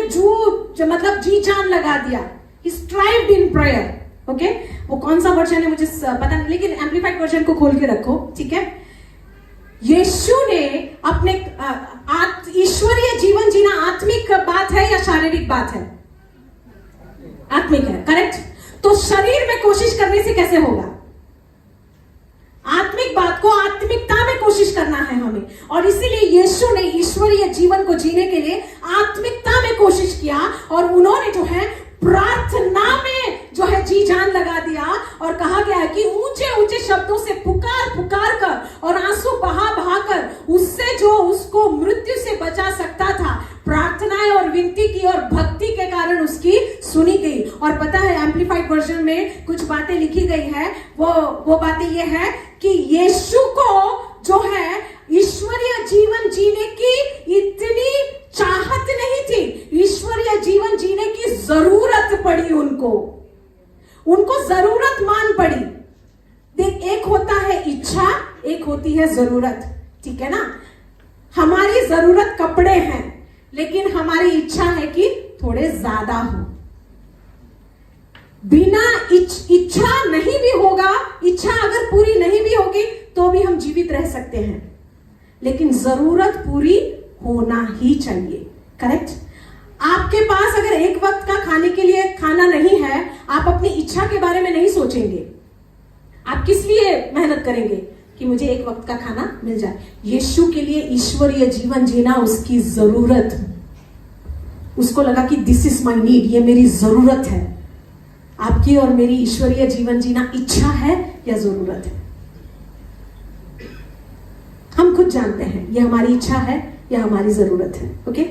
मतलब जी जान लगा दिया। ही स्ट्राइव्ड इन प्रेयर। ओके, वो कौन सा वर्जन है मुझे पता नहीं, लेकिन एम्प्लीफाइड वर्जन को खोल के रखो। ठीक है, यीशु ने अपने ईश्वरीय जीवन जीना आत्मिक बात है या शारीरिक बात है? आत्मिक है। करेक्ट? तो शरीर में कोशिश करने से कैसे होगा? आत्मिक बात को आत्मिकता में कोशिश करना है हमें, और इसीलिए यीशु ने ईश्वरीय जीवन को जीने के लिए आत्मिकता में कोशिश किया और उन्होंने जो है प्रार्थना में जो है जी जान लगा दिया। और कहा गया है कि ऊंचे ऊंचे शब्दों से पुकार कर और आंसू बहा कर उससे जो उसको मृत्यु से बचा सकता था, प्रार्थनाएं और विनती की और भक्ति के कारण उसकी सुनी गई। और पता है एम्प्लीफाइड वर्जन में कुछ बातें लिखी गई है, वो बातें ये है कि यीशु को जो है ईश्वरीय जीवन जीने की इतनी चाहत नहीं थी, ईश्वरीय जीवन जीने की जरूरत पड़ी उनको जरूरत मान पड़ी। देख, एक होता है इच्छा, एक होती है जरूरत। ठीक है ना? हमारी जरूरत कपड़े हैं, लेकिन हमारी इच्छा है कि थोड़े ज्यादा हो। बिना इच्छा नहीं भी होगा, इच्छा अगर पूरी नहीं भी होगी तो भी हम जीवित रह सकते हैं, लेकिन जरूरत पूरी होना ही चाहिए। करेक्ट? आपके पास अगर एक वक्त का खाने के लिए खाना नहीं है, आप अपनी इच्छा के बारे में नहीं सोचेंगे। आप किस लिए मेहनत करेंगे कि मुझे एक वक्त का खाना मिल जाए? यीशु के लिए ईश्वरीय जीवन जीना उसकी जरूरत, उसको लगा कि दिस इज माई नीड, ये मेरी जरूरत है। आपकी और मेरी ईश्वरीय जीवन जीना इच्छा है या जरूरत है? खुद जानते हैं ये हमारी इच्छा है या हमारी जरूरत है. Okay,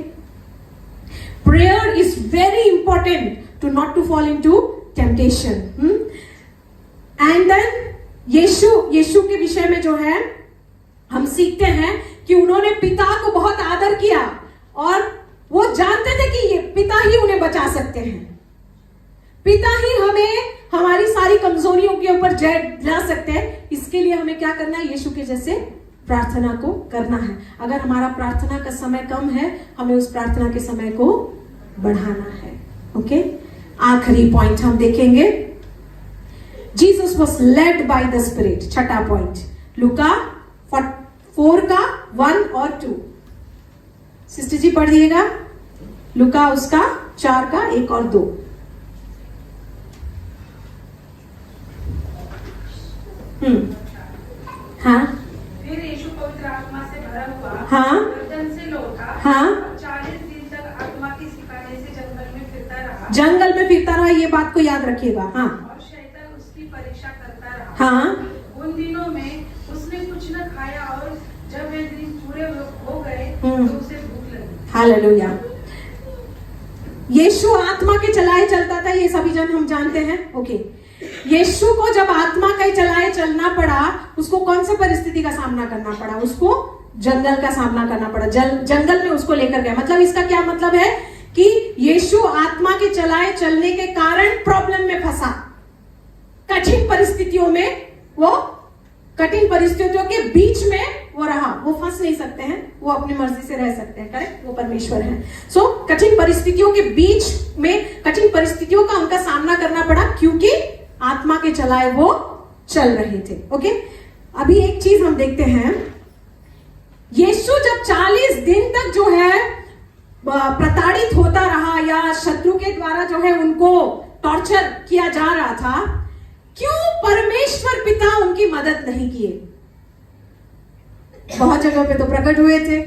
prayer is very important to not to fall into temptation. And then यीशु के विषय में जो है हम सीखते हैं कि उन्होंने पिता को बहुत आदर किया और वो जानते थे कि ये पिता ही उन्हें बचा सकते हैं, पिता ही हमें हमारी सारी कमजोरियों के ऊपर जय दिला सकते हैं. इसके लिए हमें क्या करना है? यीशु के जैसे प्रार्थना को करना है. अगर हमारा प्रार्थना का समय कम है, हमें उस प्रार्थना के समय को बढ़ाना है. ओके, आखिरी पॉइंट हम देखेंगे, Jesus was lead by the spirit. छठा पॉइंट, लूका 4 का 1 और 2. सिस्टर जी पढ़ दिएगा, लूका उसका 4 का 1 और 2. हाँ, फिर यीशु पवित्र आत्मा से भरा हुआ हाँ, गर्दन से लौटा. हाँ, और 40 दिन तक आत्मा की सिखाने से जंगल में फिरता रहा. जंगल में फिरता रहा. ये बात को याद रखिएगा. हाँ, और शैतान उसकी परीक्षा करता रहा. हाँ, उन दिनों में उसने कुछ न खाया और जब वे दिन पूरे हो गए तो उसे भूख लगी. हालेलुया. यीशु आत्मा के चलाए चलता था, ये सभी जन हम जानते हैं. ओके, यीशु को जब आत्मा का चलाए चलना पड़ा, उसको कौन सी परिस्थिति का सामना करना पड़ा? उसको जंगल का सामना करना पड़ा. जंगल में उसको लेकर गया. मतलब इसका क्या मतलब है कि यीशु आत्मा के चलाए चलने के कारण प्रॉब्लम में फंसा. कठिन परिस्थितियों में, वो कठिन परिस्थितियों के बीच में वो रहा. वो फंस नहीं सकते हैं, वो अपनी मर्जी से रह सकते हैं. करेक्ट, वो परमेश्वर है. सो कठिन परिस्थितियों के बीच में कठिन परिस्थितियों का उनका सामना करना पड़ा क्योंकि आत्मा के चलाए वो चल रहे थे. ओके, अभी एक चीज हम देखते हैं, यीशु जब 40 दिन तक जो है प्रताड़ित होता रहा या शत्रु के द्वारा जो है उनको टॉर्चर किया जा रहा था, क्यों परमेश्वर पिता उनकी मदद नहीं किए? बहुत जगह पे तो प्रकट हुए थे,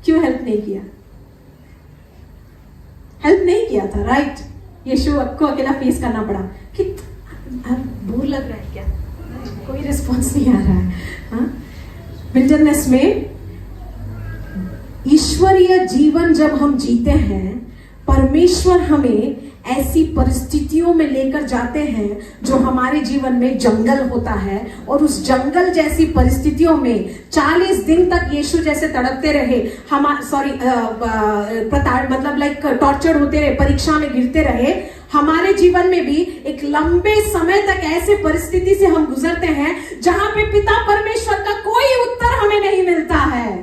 क्यों हेल्प नहीं किया? हेल्प नहीं किया था. राइट, यीशु को अकेला फेस करना पड़ा. कि बोर लग रहा है क्या? कोई रिस्पॉन्स नहीं आ रहा है. हाँ, विल्डरनेस में ईश्वरीय जीवन जब हम जीते हैं, परमेश्वर हमें ऐसी परिस्थितियों में लेकर जाते हैं जो हमारे जीवन में जंगल होता है. और उस जंगल जैसी परिस्थितियों में 40 दिन तक यीशु जैसे तड़पते रहे, मतलब लाइक टॉर्चर होते रहे, परीक्षा में गिरते रहे. हमारे जीवन में भी एक लंबे समय तक ऐसे परिस्थिति से हम गुजरते हैं जहां पे पिता परमेश्वर का कोई उत्तर हमें नहीं मिलता है.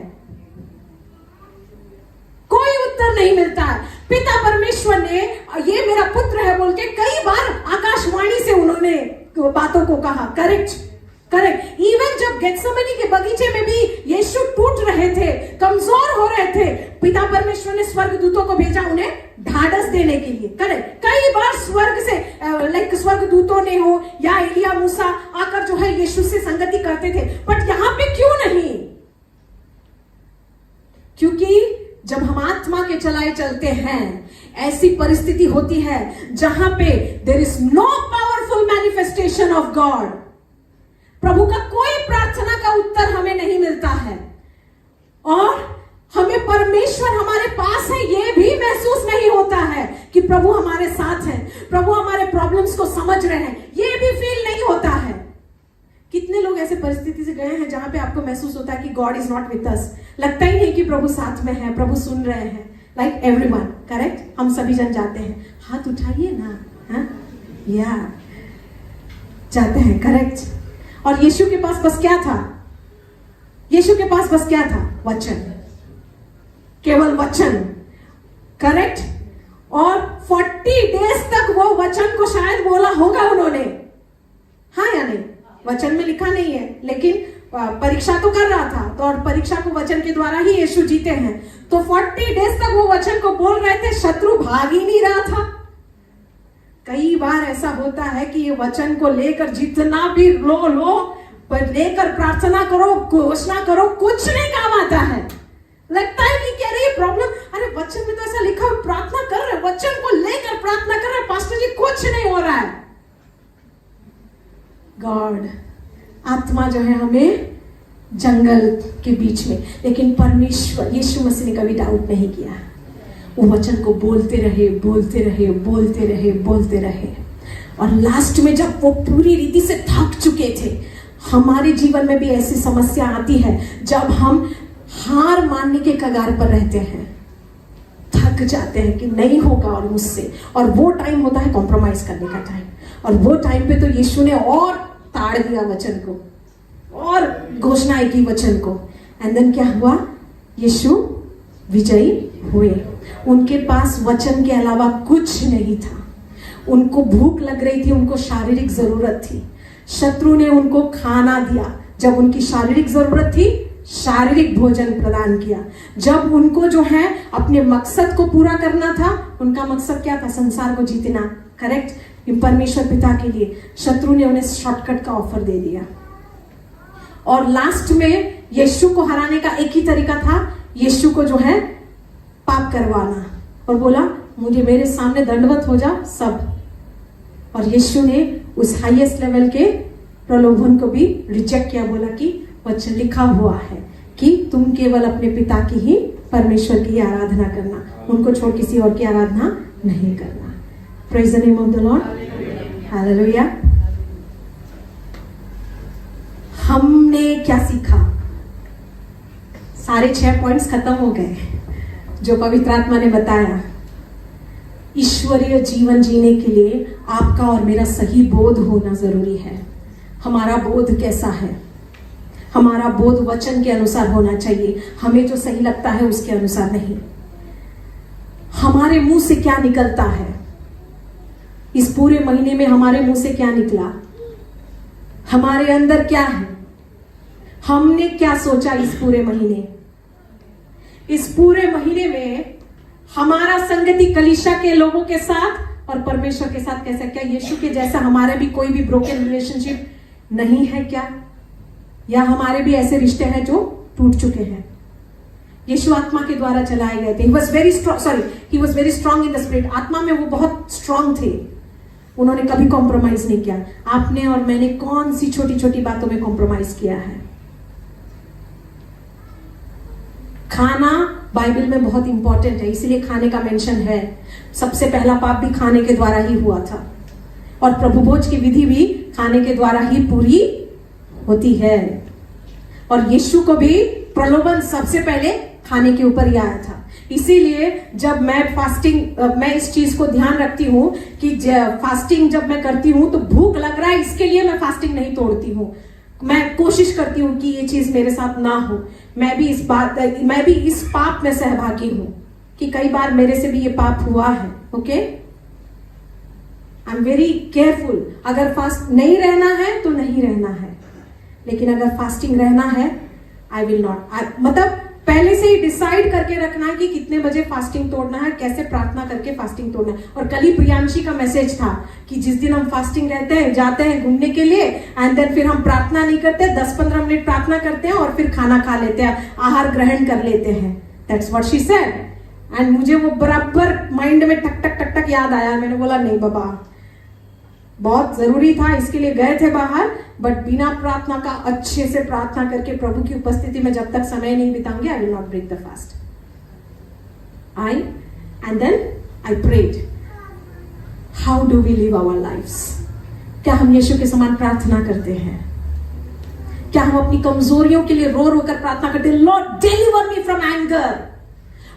कोई उत्तर नहीं मिलता है. पिता परमेश्वर ने ये मेरा पुत्र है बोल के कई बार आकाशवाणी से उन्होंने बातों को कहा. Correct, correct. इवन जब गेत्सेमनी के बगीचे में भी यीशु टूट रहे थे, कमजोर हो रहे थे, पिता परमेश्वर ने स्वर्गदूतों को भेजा उन्हें ढाढ़स देने के लिए. करेक्ट, कई बार स्वर्ग से लाइक स्वर्गदूतों ने हो या एलिया मूसा आकर जो है यीशु से संगति करते थे. बट यहां पे क्यों नहीं? क्योंकि जब हम आत्मा के चलाए चलते हैं, ऐसी परिस्थिति होती है जहां पे there is no powerful manifestation of God. प्रभु का कोई प्रार्थना का उत्तर हमें नहीं मिलता है और हमें परमेश्वर हमारे पास है ये भी महसूस नहीं होता है कि प्रभु हमारे साथ है, प्रभु हमारे प्रॉब्लम्स को समझ रहे हैं, ये भी फील नहीं होता है. कितने लोग ऐसे परिस्थिति से गए हैं जहां पे आपको महसूस होता है कि God is not with us. लगता ही नहीं कि प्रभु साथ में है, प्रभु सुन रहे हैं. Like everyone. करेक्ट, हम सभी जन जाते हैं, हाथ उठाइए ना. हाँ, या जाते हैं. करेक्ट. और यीशु के पास बस क्या था? यीशु के पास बस क्या था? वचन, केवल वचन. करेक्ट. और 40 डेज तक वो वचन को शायद बोला होगा उन्होंने. हाँ या नहीं? वचन में लिखा नहीं है, लेकिन परीक्षा तो कर रहा था. तो और परीक्षा को वचन के द्वारा ही यीशु जीते हैं. तो 40 डेज तक वो वचन को बोल रहे थे, शत्रु भाग ही नहीं रहा था. कई बार ऐसा होता है कि ये वचन को लेकर जितना भी लो पर लेकर प्रार्थना करो, घोषणा करो, कुछ नहीं काम आता है. लगता है कि क्या रही प्रॉब्लम, अरे वचन में तो ऐसा लिखा है, प्रार्थना कर रहे, वचन को लेकर प्रार्थना कर रहे, पास्टर जी कुछ नहीं हो रहा है. गॉड आत्मा जो है हमें जंगल के बीच में, लेकिन परमेश्वर यीशु मसीह ने कभी डाउट नहीं किया। वो वचन को बोलते रहे, बोलते रहे, बोलते रहे, बोलते रहे, और लास्ट में जब वो पूरी रीति से थक चुके थे। हमारे जीवन में भी ऐसी समस्या आती है जब हम हार मानने के कगार पर रहते हैं, थक जाते हैं कि नहीं होगा और मुझसे, और वो टाइम होता है कॉम्प्रोमाइज करने का टाइम। और वो टाइम पे तो यीशु ने और ताड़ दिया वचन को और घोषणाएं की वचन को। एंड देन क्या हुआ? यीशु विजयी हुए। उनके पास वचन के अलावा कुछ नहीं था। उनको भूख लग रही थी, उनको शारीरिक जरूरत थी। शत्रु ने उनको खाना दिया। जब उनकी शारीरिक जरूरत थी, शारीरिक भोजन प्रदान किया। जब उनको जो है अपने मकसद को पूरा करना था, उनका मकसद क्या था? संसार को जीतना, करेक्ट, परमेश्वर पिता के लिए। शत्रु ने उन्हें शॉर्टकट का ऑफर दे दिया। और लास्ट में यीशु को हराने का एक ही तरीका था, यीशु को जो है पाप करवाना, और बोला मुझे मेरे सामने दंडवत हो जा सब। और यीशु ने उस हाईएस्ट लेवल के प्रलोभन को भी रिजेक्ट किया। बोला कि वचन लिखा हुआ है कि तुम केवल अपने पिता की ही, परमेश्वर की आराधना करना, उनको छोड़ किसी और की आराधना नहीं करना। Praise the name of the Lord, hallelujah. हमने क्या सीखा? सारे 6 पॉइंट्स खत्म हो गए जो पवित्र आत्मा ने बताया। ईश्वरीय जीवन जीने के लिए आपका और मेरा सही बोध होना जरूरी है। हमारा बोध कैसा है? हमारा बोध वचन के अनुसार होना चाहिए, हमें जो सही लगता है उसके अनुसार नहीं। हमारे मुंह से क्या निकलता है? इस पूरे महीने में हमारे मुंह से क्या निकला? हमारे अंदर क्या है? हमने क्या सोचा इस पूरे महीने? इस पूरे महीने में हमारा संगति कलीसिया के लोगों के साथ और परमेश्वर के साथ कैसा? क्या यीशु के जैसा हमारे भी कोई भी ब्रोकन रिलेशनशिप नहीं है क्या? या हमारे भी ऐसे रिश्ते हैं जो टूट चुके हैं? यीशु आत्मा के द्वारा चलाए गए थे। He was very strong in the spirit. आत्मा में वो बहुत स्ट्रॉन्ग थे। उन्होंने कभी कॉम्प्रोमाइज नहीं किया। आपने और मैंने कौन सी छोटी छोटी बातों में कॉम्प्रोमाइज किया है? खाना बाइबल में बहुत इंपॉर्टेंट है, इसीलिए खाने का मेंशन है। सबसे पहला पाप भी खाने के द्वारा ही हुआ था, और प्रभु भोज की विधि भी खाने के द्वारा ही पूरी होती है। और यीशु को भी प्रलोभन सबसे पहले खाने के ऊपर ही आया था। इसीलिए जब मैं फास्टिंग, मैं इस चीज को ध्यान रखती हूँ कि फास्टिंग जब मैं करती हूँ तो भूख लग रहा है, इसके लिए मैं फास्टिंग नहीं तोड़ती हूँ। मैं कोशिश करती हूँ कि ये चीज मेरे साथ ना हो। मैं भी इस पाप में सहभागी हूँ कि कई बार मेरे से भी ये पाप हुआ है। Okay, I am very careful. अगर फास्ट नहीं रहना है तो नहीं रहना है, लेकिन अगर फास्टिंग रहना है, आई विल नॉट। मतलब पहले से ही डिसाइड करके रखना है कि कितने बजे फास्टिंग तोड़ना है, कैसे प्रार्थना करके फास्टिंग तोड़ना है। और कल ही प्रियांशी का मैसेज था कि जिस दिन हम फास्टिंग रहते हैं, जाते हैं घूमने के लिए, एंड देन फिर हम प्रार्थना नहीं करते, 10-15 मिनट प्रार्थना करते हैं और फिर खाना खा लेते हैं, आहार ग्रहण कर लेते हैं। That's what she said. And मुझे वो बराबर माइंड में टक टक टक टक याद आया। मैंने बोला नहीं बाबा, बहुत जरूरी था, इसके लिए गए थे बाहर, बट बिना प्रार्थना का अच्छे से प्रार्थना करके प्रभु की उपस्थिति में जब तक समय नहीं बिताऊंगी, I will not break the fast. And then I prayed, how do we live our lifes? क्या हम यीशु के समान प्रार्थना करते हैं? क्या हम अपनी कमजोरियों के लिए रो रो कर प्रार्थना करते हैं? Lord deliver me from anger,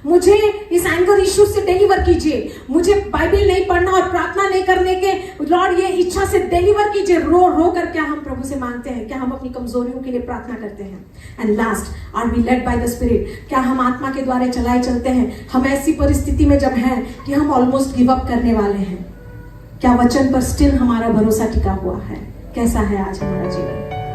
मुझे इस एंगर इश्यू से डिलीवर कीजिए। मुझे बाइबल नहीं पढ़ना और प्रार्थना नहीं करने के लॉर्ड ये इच्छा से डिलीवर कीजिए। रो रो कर क्या हम प्रभु से मांगते हैं? क्या हम अपनी कमजोरियों के लिए प्रार्थना करते हैं? And last, are we led by the spirit? क्या हम आत्मा के द्वारा चलाए चलते हैं? हम ऐसी परिस्थिति में जब हैं कि हम ऑलमोस्ट गिव अप करने वाले हैं, क्या वचन पर स्टिल हमारा भरोसा टिका हुआ है? कैसा है आज हमारा जीवन?